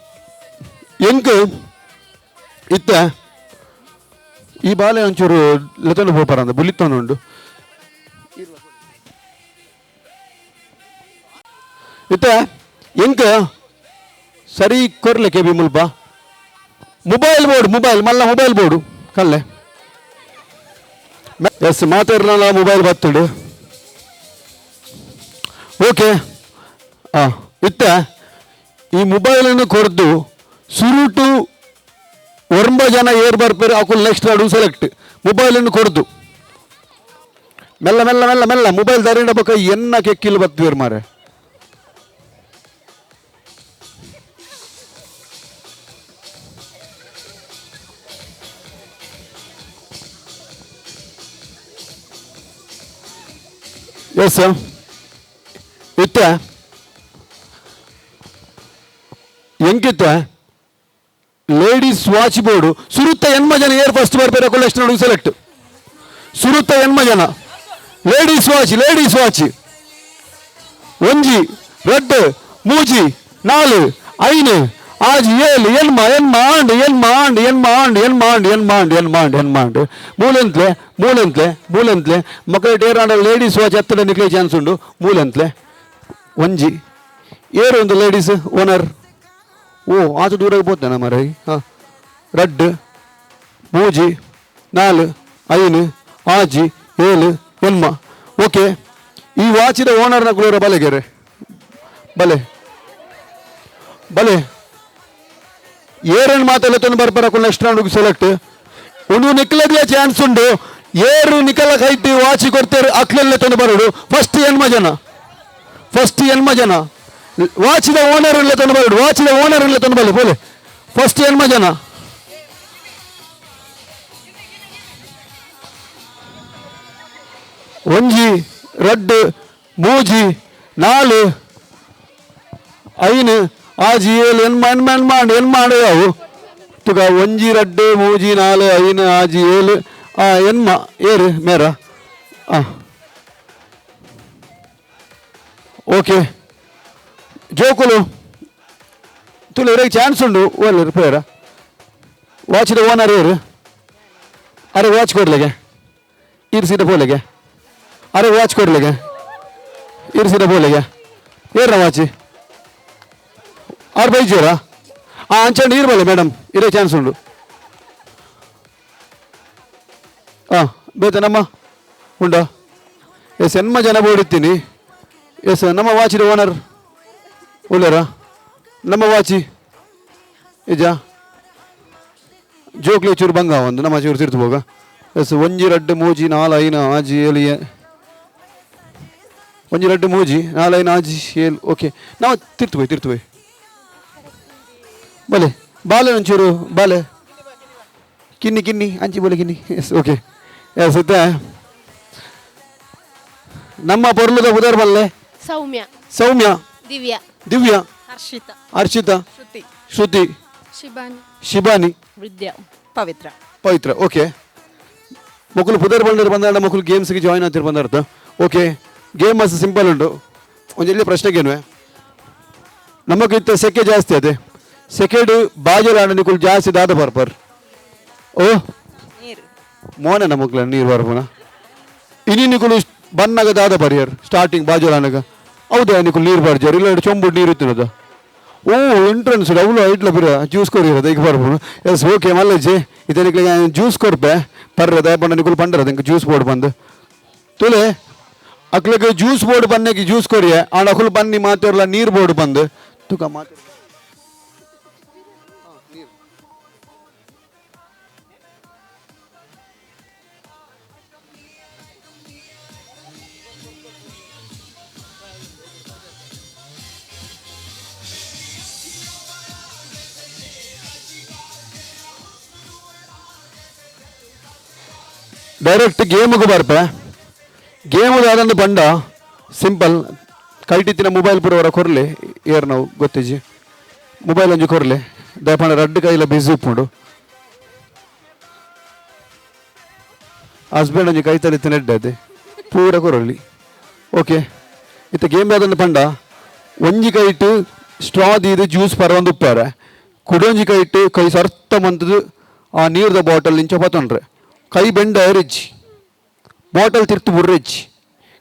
ಎಂಕ್ ಇತ್ತ ಈ ಬಾಲೆ ಒಂಚೂರು ಲೆತೊಂದು ಹೋಗ್ಬಾರ ಅಂತ ಬುಲಿತ್ತೊಂದುಂಡು ಇತ್ತ ಎಂಕ್ ಸರಿ ಕೊರ್ಲೆ ಕೆ ಬಿ ಮುಲ್ಪ ಮೊಬೈಲ್ ಮಲ್ಲ ಮೊಬೈಲ್ ಬೋರ್ಡು ಕಲ್ಲೆ ಎಸ್ ಮಾತಾಡ್ರಲ್ಲ ಮೊಬೈಲ್ ಬತ್ತುಡು ಓಕೆ ಇತ್ತ ಈ ಮೊಬೈಲನ್ನು ಕೊರ್ದು ಸುರುಟು 9 ಜನ ಏರ್ ಬರ್ಪೇರು ಅಕುಲ್ ನೆಕ್ಸ್ಟ್ ಆಡು ಸೆಲೆಕ್ಟ್ ಮೊಬೈಲನ್ನು ಕೊಡ್ದು ಮೆಲ್ಲ ಮೊಬೈಲ್ ದಾರಿನ ಬಕ್ಕ ಎನ್ನ ಕೆಕ್ಕಿಲ್ ಬತ್ತೀರ್ ಮಾರೆ ಎಸ್ ಇತ್ತ ಎಂಕಿತ್ತ ಲೇಡೀಸ್ ವಾಚ್ ಬೋರ್ಡು ಸುರುತ್ತ 8 ಜನ ಏರ್ ಫಸ್ಟ್ ಬರ್ಬೇರೆ ಕೊಲೆಕ್ಷನ್ ನೋಡಿ ಸೆಲೆಕ್ಟ್ ಸುರುತ್ತ 8 ಜನ ಲೇಡೀಸ್ ವಾಚ್ ಒಂಜಿ 2 3 4 5 6 7 ಎನ್ಮಾಂಡ್ ಮೂಲೆಂತ್ಲೆ ಮಕ್ಕಳ ಏರಾಂಡ ಲೇಡೀಸ್ ವಾಚ್ ಹತ್ತಿರ ನಿಕ್ಲೆ ಚಾನ್ಸ್ ಉಂಡು ಮೂಲೆಂತ್ಲೆ ಒಂಜಿ ಏರು ಒಂದು ಲೇಡೀಸ್ ಓನರ್ ಓ ಆತ ದೂರ ಹೋಗ್ತಾನ ಮರ ಹಾಂ 2 3 4 5 6 7 ಎನ್ಮ ಓಕೆ ಈ ವಾಚಿದ ಓನರ್ನ ಕುಳೋರ ಬಲೆಗೆರೆ ಬಲೆ ಏರನ್ನು ಮಾತೆಲ್ಲ ತಂದು ಬರ್ಬಾರ ನೆಕ್ಸ್ಟ್ ರೌಂಡ್ ಸೆಲೆಕ್ಟ್ ಒಂದು ನಿಕ್ಲಗ್ಲೆ ಚಾನ್ಸ್ ಉಂಡು ಏರು ನಿಕಲ ಕೈತಿ ವಾಚಿ ಕೊಡ್ತಾರೆ ಅಕ್ಲೆಲ್ಲ ತಂದು ಬರೋಡು ಫಸ್ಟ್ 8 ಜನ ವಾಚಿದ ಓನರ್ ಎಲ್ಲ ತಂದು ಬರೋಡು ಬೋಲೆ ಫಸ್ಟ್ 8 ಜನ ಒಂಜಿ 2 3 4 5 6 7 ಎನ್ಮಾಡು ಅವು ತುಗ 1 2 3 4 5 6 7 ಎನ್ಮ ಏರು ಮೇರ ಓಕೆ ಜೋಕುಲು ತುಳು ಇವ್ರಿಗೆ ಚಾನ್ಸ್ ಉಂಡು ಓನರ್ ಪೇರ ವಾಚಿದ ಓನರ್ ಏರು ಅರೆ ವಾಚ್ ಕೊಡ್ಲಿಗೆ ಇರಿಸಿದ ಪೋಲೆಗೆ ಅರೆ ವಾಚ್ ಕೊಡ್ಲಿಗೆ ಇರಿಸಿದ ಪೋಲೆಗೆ ಏರ್ನ ವಾಚಿ 6 ಬೈಜೋರಾ ಅಂಚಂಡು ಇರ್ಬಲ್ಲ ಮೇಡಮ್ ಇರೋ ಚಾನ್ಸ್ ಉಂಡು ಬೇತನಮ್ಮ ಉಂಡ ಎಸ್ 8 ಜನ ಬೋಡಿತ್ತೀನಿ ಎಸ್ ನಮ್ಮ ವಾಚಿದ ಓನರ್ ಉಳ್ಳರ ನಮ್ಮ ವಾಚಿ ಇಜ ಜೋಕ್ಲಿ ಚೂರು ಬಂಗ ಒಂದು ನಮ್ಮ ಚೂರು ತಿರ್ತು ಹೋಗ ಎಸ್ 1 2 3 4 5 6 7 1 2 3 4 5 6 7 ಓಕೆ ನಾವು ತಿರ್ತು ಹೋಯ್ ಬಲೆ ಬಾಲೆ ಒಂಚೂರು ಬಾಲೆ ಕಿನ್ನಿ ಅಂಚಿ ಬೋಲೆ ಕಿನ್ನಿ ಎಸ್ ಓಕೆ ಎಸ್ ಇತ್ತ ನಮ್ಮ ಪೊರ್ಲದ ಉದರ್ ಬಲ್ಲೆ ಸೌಮ್ಯ ದಿವ್ಯ ಹರ್ಷಿತಾ ಶ್ರುತಿ ಶಿಬಾನಿ ಪವಿತ್ರ ಓಕೆ ಮಕ್ಕಳು ಪುದರ್ ಬಂದ್ರೆ ಬಂದಾಡ ಮಕ್ಕಳು ಗೇಮ್ಸ್ಗೆ ಜಾಯ್ನ್ ಆಗ್ತಿರ್ ಬಂದಾರ್ಥ ಓಕೆ ಗೇಮ್ ಅಷ್ಟು ಸಿಂಪಲ್ ಉಂಟು ಒಂದೆಲ್ಲಿ ಪ್ರಶ್ನೆಗೇನು ನಮಗಿಂತ ಸೆಕೆ ಜಾಸ್ತಿ ಅದೇ ಸೆಕೆಂಡ್ ಬಾಜಲ್ ಆಡ ನಿಕುಲ್ ಜಾಸ್ತಿ ದಾದ ಬರ್ಪರ್ ಓ ಮೋನೆ ನಮಕ್ಲ ನೀರು ಬರ್ಪನ ಇನಿ ನಿಕುಲು ಬನ್ನಗ ದಾದ ಬರಿಯರ್ ಸ್ಟಾರ್ಟಿಂಗ್ ಬಾಜುಲಾನಗ ಹೌದಾ ನಿಕು ನೀರು ಬರ್ಜರ್ ಇಲ್ಲ ಚೊಂಬು ನೀರು ಇತ್ತಿನದ ಓ ಎಂಟ್ರೆನ್ಸ್ ಅವಳು ಐಟ್ಲ ಬಿರ ಜ್ಯೂಸ್ ಕೊರಿಯರದ ಈಗ ಬರ್ಬೋದು ಎಸ್ ಓಕೆ ಮಲ್ಲಜ್ಜಿ ಇದಕ್ಕೆ ಜ್ಯೂಸ್ ಕೊರ್ಪೆ ಪರ್ರೆ ದಯಪಂಡ ನಿಕುಲು ಪಂಡರದ ಇಂಕ ಜ್ಯೂಸ್ ಬೋರ್ಡ್ ಬಂದು ತುಲೆ ಅಕ್ಲಗೆ ಜ್ಯೂಸ್ ಬೋರ್ಡ್ ಬನ್ನಕ್ಕೆ ಜ್ಯೂಸ್ ಕೊರಿಯೆ ಆಡ ಅಕುಲು ಬನ್ನಿ ಮಾತಾಡಲ್ಲ ನೀರು ಬೋರ್ಡ್ ಬಂದು ತುಕ ಮಾತು ಡೈರೆಕ್ಟ್ ಗೇಮ್ಗೆ ಬರ್ಪೆ ಗೇಮುದಾದಂದು ಬಂಡ ಸಿಂಪಲ್ ಕೈಟಿತ್ತಿನ ಮೊಬೈಲ್ ಪುರವರ ಕೊರಲೆ ಏರ್ ನಾವು ಗೊತ್ತಿಜ್ಜಿ ಮೊಬೈಲ್ ಒಂಜಿ ಕೊರಲೆ ದಯಪಂಡ ರಡ್ಡು ಕೈಲ ಬಿಸಿ ಉಪ್ಪುಂಡು ಹಸ್ಬೆಂಡ್ ಒಂಜಿ ಕೈ ತಲಿತ್ತು ನೆಡ್ಡದೆ ಪೂರ ಕೊರಲಿ ಓಕೆ ಇತ್ತ ಗೇಮ್ ಯಾವ್ದಂದು ಪಂಡ ಒಂಜಿ ಕೈಟ್ ಸ್ಟ್ರಾ ದೀದು ಜ್ಯೂಸ್ ಪರವಂದು ಉಪ್ಪಾರೆ ಕುಡೊಂಜಿ ಕೈಟ್ ಕೈ ಸರ್ತ ಮಂತದು ಆ ನೀರ್ದ ಬಾಟಲ್ ಇಂಚ ಪತ್ತೊಂಡ್ರೆ ಕೈ ಬೆಂಡ ಎರೆಜ್ಜಿ ಬಾಟಲ್ ತಿರ್ತು ಬುರ್ರೆಜ್ಜಿ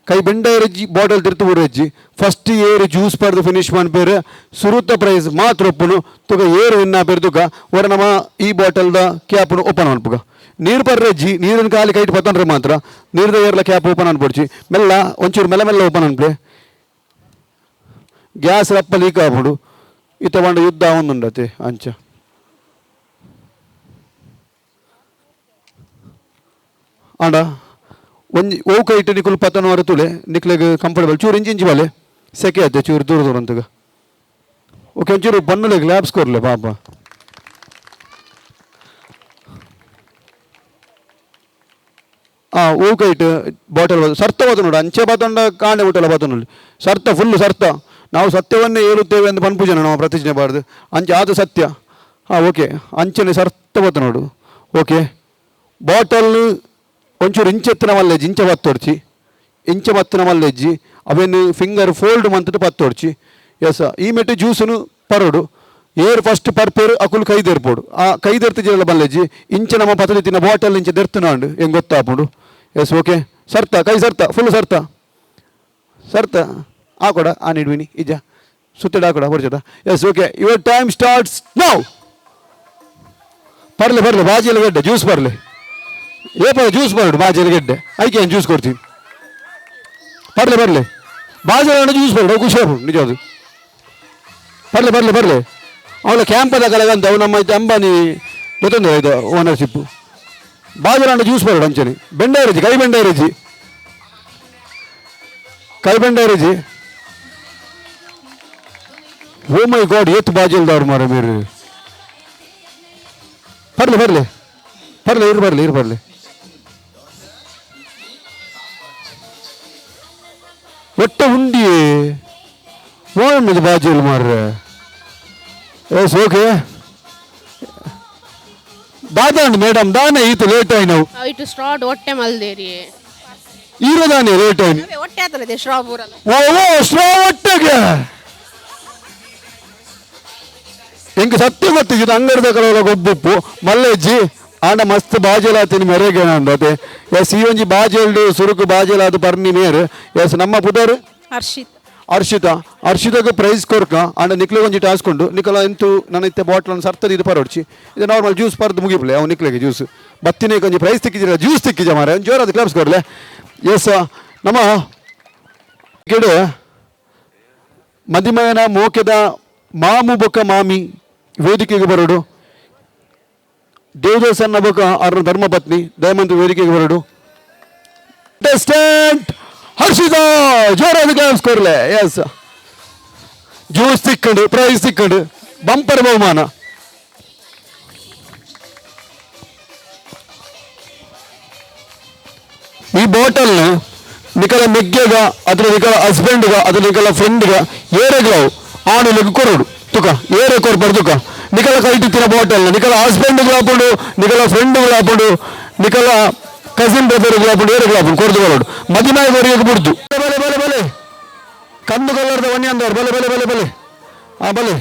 ಕೈ ಬೆಂಡ ಎರೆಜ್ಜಿ ಬಾಟಲ್ ತಿರ್ತು ಬುರ್ರೆಜ್ಜಿ ಫಸ್ಟ್ ಏರು ಜ್ಯೂಸ್ ಪಡೆದು ಫಿನಿಶ್ ಮಾಡ್ಬೇರೆ ಸುರುತ್ತ ಪ್ರೈಸ್ ಮಾತ್ರ ಒಪ್ಪುನು ತುಗ ಏರು ವಿನ್ನ ಬೇರೆ ತುಗ ಒರ ನಮ್ಮ ಈ ಬಾಟಲ್ದ ಕ್ಯಾಪ್ನು ಓಪನ್ ಮಾಡ್ಪುಗ ನೀರು ಪರ್ರೆಜ್ಜಿ ನೀರಿನ ಖಾಲಿ ಕೈಟ್ ಪತ್ತೊಂಡ್ರೆ ಮಾತ್ರ ನೀರ್ದ ಏರ್ಲ ಕ್ಯಾಪ್ ಓಪನ್ ಅನ್ಪಡ್ಚಿ ಮೆಲ್ಲ ಒಂಚೂರು ಮೆಲ್ಲ ಮೆಲ್ಲ ಓಪನ್ ಅನ್ಪ್ಲೆ ಗ್ಯಾಸ್ ರಪ್ಪ ಲೀಕ್ ಆಗ್ಬಿಡು ಇತ್ತ ಬಂಡ ಯುದ್ಧ ಒಂದುಂಡತೆ ಅಂಚ ಆಂಡ ಒಂಜಿ ಓ ಕೈಟ್ ನಿಕುಲು ಪತನ ವರ ತುಳೆ ನಿಕ್ಲೆಗ್ ಕಂಫರ್ಟಬಲ್ ಚೂರು ಇಂಚಿ ಬಾಲೆ ಸೆಕೆ ಆಯ್ತೆ ಚೂರು ದೂರ ದೂರ ಅಂತಗ ಓಕೆ ಒಂಚೂರು ಬಣ್ಣಲೆ ಗ್ಲಾಬ್ಸ್ ಕೊರ್ಲೆ ಪಾಪ ಓ ಕೈಟ್ ಬಾಟಲ್ ಸರ್ತ ಬಾತ ನೋಡು ಅಂಚೆ ಬಾತೊಂಡ ಕಾಂಡೆ ಬಿಟ್ಟಲ್ಲ ಬಾತ ನೋಡಿ ಸರ್ತ ಫುಲ್ಲು ಸರ್ತ ನಾವು ಸತ್ಯವನ್ನೇ ಹೇಳುತ್ತೇವೆ ಎಂದು ಪನ್ಪೂಜನ ನಾವು ಪ್ರತಿಜ್ಞೆ ಬಾರ್ದು ಅಂಚೆ ಆದ ಸತ್ಯ ಓಕೆ ಅಂಚನೆ ಸರ್ತ ಬಾತ ನೋಡು ಓಕೆ ಬಾಟಲ್ ಒಂಚೂರು ಇಂಚೆತ್ತಿನ ಮಲ್ಲೆಜ್ಜಿ ಇಂಚೆ ಪತ್ತೊಡ್ಚಿ ಇಂಚೆ ಮತ್ತಿನ ಮಲ್ಲೆಜ್ಜಿ ಅವೇನು ಫಿಂಗರ್ ಫೋಲ್ಡ್ ಮಂತದ್ದು ಪತ್ತೊಡ್ಚಿ ಎಸ್ ಈ ಮೆಟ್ಟು ಜ್ಯೂಸನು ಪರೋಡು ಏರು ಫಸ್ಟ್ ಪರ್ಪೇರು ಅಕುಲು ಕೈದೆರ್ಪೋಡು ಆ ಕೈದೆರ್ತಿಜಿರಲ್ಲ ಮಲ್ಲೆಜ್ಜಿ ಇಂಚೆ ನಮ್ಮ ಪತಲಿತ್ತಿನ ಬಾಟಲ್ ಇಂಚೆ ದೆರ್ತುನಾಂಡು ಹೆಂಗೆ ಗೊತ್ತಾಪುಂಡು ಎಸ್ ಓಕೆ ಸರ್ತ ಕೈ ಸರ್ತ ಫುಲ್ ಸರ್ತ ಸರ್ತ ಆಕೊಡ ಆ ನಿಡ್ವಿನಿ ಇಜ ಸುತ್ತಡ ಆಕೊಡ ಹೊರಚದ yes okay your time starts now ಪರ್ಲೆ ಬರ್ಲೆ ಬಾಜಿಯಲ್ಲಿ ಗಡ್ಡೆ ಜ್ಯೂಸ್ ಬರಲಿ ಏಪ ಜ್ಯೂಸ್ ಬರೋಡು ಬಾಜಿಯಲ್ಲಿ ಗೆಡ್ಡೆ ಐಕೆ ಏನು ಜ್ಯೂಸ್ ಕೊಡ್ತೀವಿ ಬರ್ಲೆ ಬರ್ಲೆ ಬಾಜಿಯಲ್ಲಿ ಜ್ಯೂಸ್ ಬರೋಡು ಖುಷಿ ಆಗ್ಬೋದು ನಿಜ ಅದು ಬರ್ಲೆ ಬರ್ಲೆ ಬರ್ಲೆ ಅವಳ ಕ್ಯಾಂಪದ ಕಲೆಗಂತ ಅವು ನಮ್ಮ ಅಂಬಾನಿ ಗೊತ್ತೊಂದು ಇದು ಓನರ್ಶಿಪ್ಪು ಬಾಜಿಲಾಂಡ ಜ್ಯೂಸ್ ಬರೋಡು ಅಂಚನೆ ಬೆಂಡೈರಜಿ ಕೈ ಬೆಂಡೈರಜಿ ಕೈ ಬೆಂಡೈರಜಿ ಓ ಮೈ ಗಾಡ್ ಏತ್ ಬಾಜಿಲ್ದವ್ರು ಮಾರ ಮೇರು ಬರ್ಲೆ ಬರ್ಲೆ ಬರ್ಲೆ ಇರು ಬರ್ಲಿ ಇರು ಬರ್ಲಿ ಒಟ್ಟ ಉಂಡಿಯೇ ಓನಮ್ಮದು ಬಾಜಿಲ್ ಮಾರ್ರೆ ಎಸ್ ಓಕೆ ದಾದಾಂಡ್ ಮೇಡಮ್ ದಾನೆ ಈತು ಲೇಟ್ ಆಯ್ ನಾವು ಇಟ್ಟು ಸ್ಟ್ರಾಟ್ ಹೊಟ್ಟೆ ಮಲ್ದೇರಿ ಈರದಾನೆ ಲೇಟ್ ಆಯ್ ಹೊಟ್ಟೆ ಆತಲದೆ ಸ್ಟ್ರಾ ಪೂರಲ್ಲ ಓ ಸ್ಟ್ರಾ ಒಟ್ಟೆಗೆ ಹೆಂಗೆ ಸತ್ಯ ಗೊತ್ತಿದ್ದು ಅಂಗಡಿದ ಕಡೆ ಗೊಬ್ಬುಪ್ಪು ಮಲ್ಲೆಜ್ಜಿ ಆಂಡ ಮಸ್ತ್ ಬಾಜೆಲಾತಿನ ಮೆರೆಗೆ ಅಂದತೆ ಎಸ್ ಈ ಒಂಜಿ ಬಾಜೆಲ್ಡು ಸುರುಕು ಬಾಜೆಲಾದು ಪರ್ನಿ ಮೇರು ಎಸ್ ನಮ್ಮ ಪುದರ್ ಹರ್ಷಿತಾಗ ಪ್ರೈಸ್ ಕೊರ್ಕ ಆಂಡ ನಿಕ್ಲೆ ಒಂಜಿ ಟಾಸ್ಕೊಂಡು ನಿಕಲ ಎಂತು ನನ್ನ ಇತ್ತೆ ಬಾಟ್ಲನ್ನು ಸರ್ತದ ಇದು ಪರೋಡ್ಚಿ ಇದು ನಾರ್ಮಲ್ ಜ್ಯೂಸ್ ಪರ್ದು ಮುಗಿಪ್ಲೆ ಅವ್ನು ನಿಕ್ಲೆಗೆ ಜ್ಯೂಸ್ ಬತ್ತಿನ ಒಂಜಿ ಪ್ರೈಸ್ ತಿಕ್ಕಿದಿರ ಜ್ಯೂಸ್ ತಿಕ್ಕಿಜ ಮಾರೆ ಒಂದು ಜೋರಾದ ಕ್ಲಾಪ್ಸ್ ಕೊಡ್ಲೆ ಎಸ್ ನಮ್ಮ ಗಿಡ ಮದಿಮಯನ ಮೋಕೆದ ಮಾಮು ಬೊಕ್ಕ ಮಾಮಿ ವೇದಿಕೆಗೆ ಬರೋಡು ದೇವದಾಸ್ ಅನ್ನ ಬೊಕ್ಕ ಅವ್ರ ಧರ್ಮಪತ್ನಿ ದಯಮಂತ್ ವೇದಿಕೆಗೆ ಬರೋಡು ಹರ್ಷಿತಾ ಜೋರಾದ ಕ್ಲಾಪ್ಸ್ ಕೊರ್ಲೆ ಎಸ್ ಜ್ಯೂಸ್ ತಿಕ್ಕಂಡು ಪ್ರೈಸ್ ತಿಕ್ಕಂಡು ಬಂಪರ್ ಬಹುಮಾನ ಈ ಬಾಟಲ್ ನಿಕಲ ಮೆಗ್ಗೆಗ ಅದ್ರ ನಿಕಲ ಹಸ್ಬೆಂಡ್ಗ ಅದ್ರ ನಿಕಲ ಫ್ರೆಂಡ್ಗ ಏರೆಗ್ಲವು ಆಣಲಿಗೆ ಕೊರೋಡು ತುಕ ಏರೆ ಕೊರ್ಬಾರ್ದು ತುಕ ನಿಕಲ ಕೈಟಿತ್ತಿನ ಬಾಟಲ್ ನಿಕಲ ಹಸ್ಬೆಂಡ್ಗಳು ಹಾಕೊಂಡು ನಿಕಲ ಫ್ರೆಂಡ್ಗಳು ಹಾಕೊಂಡು ನಿಕಲ ಕಸಿನ್ ಬ್ರದರ್ಗಳು ಹಾಕೊಂಡು ಏರೆಗಳು ಹಾಕೊಂಡು ಕೊರ್ದು ಬರೋಡು ಮದಿನಾಯ ಬರೆಯೋಕೆ ಬಿಡ್ದು ಬಲೆ ಬಲೆ ಬಲೆ ಕಂದು ಕಲರ್ದ ಒನ್ನಿ ಅಂದವ್ರು ಬಲೆ ಬಲೆ ಬಲೆ ಬಲೆ ಬಲೆ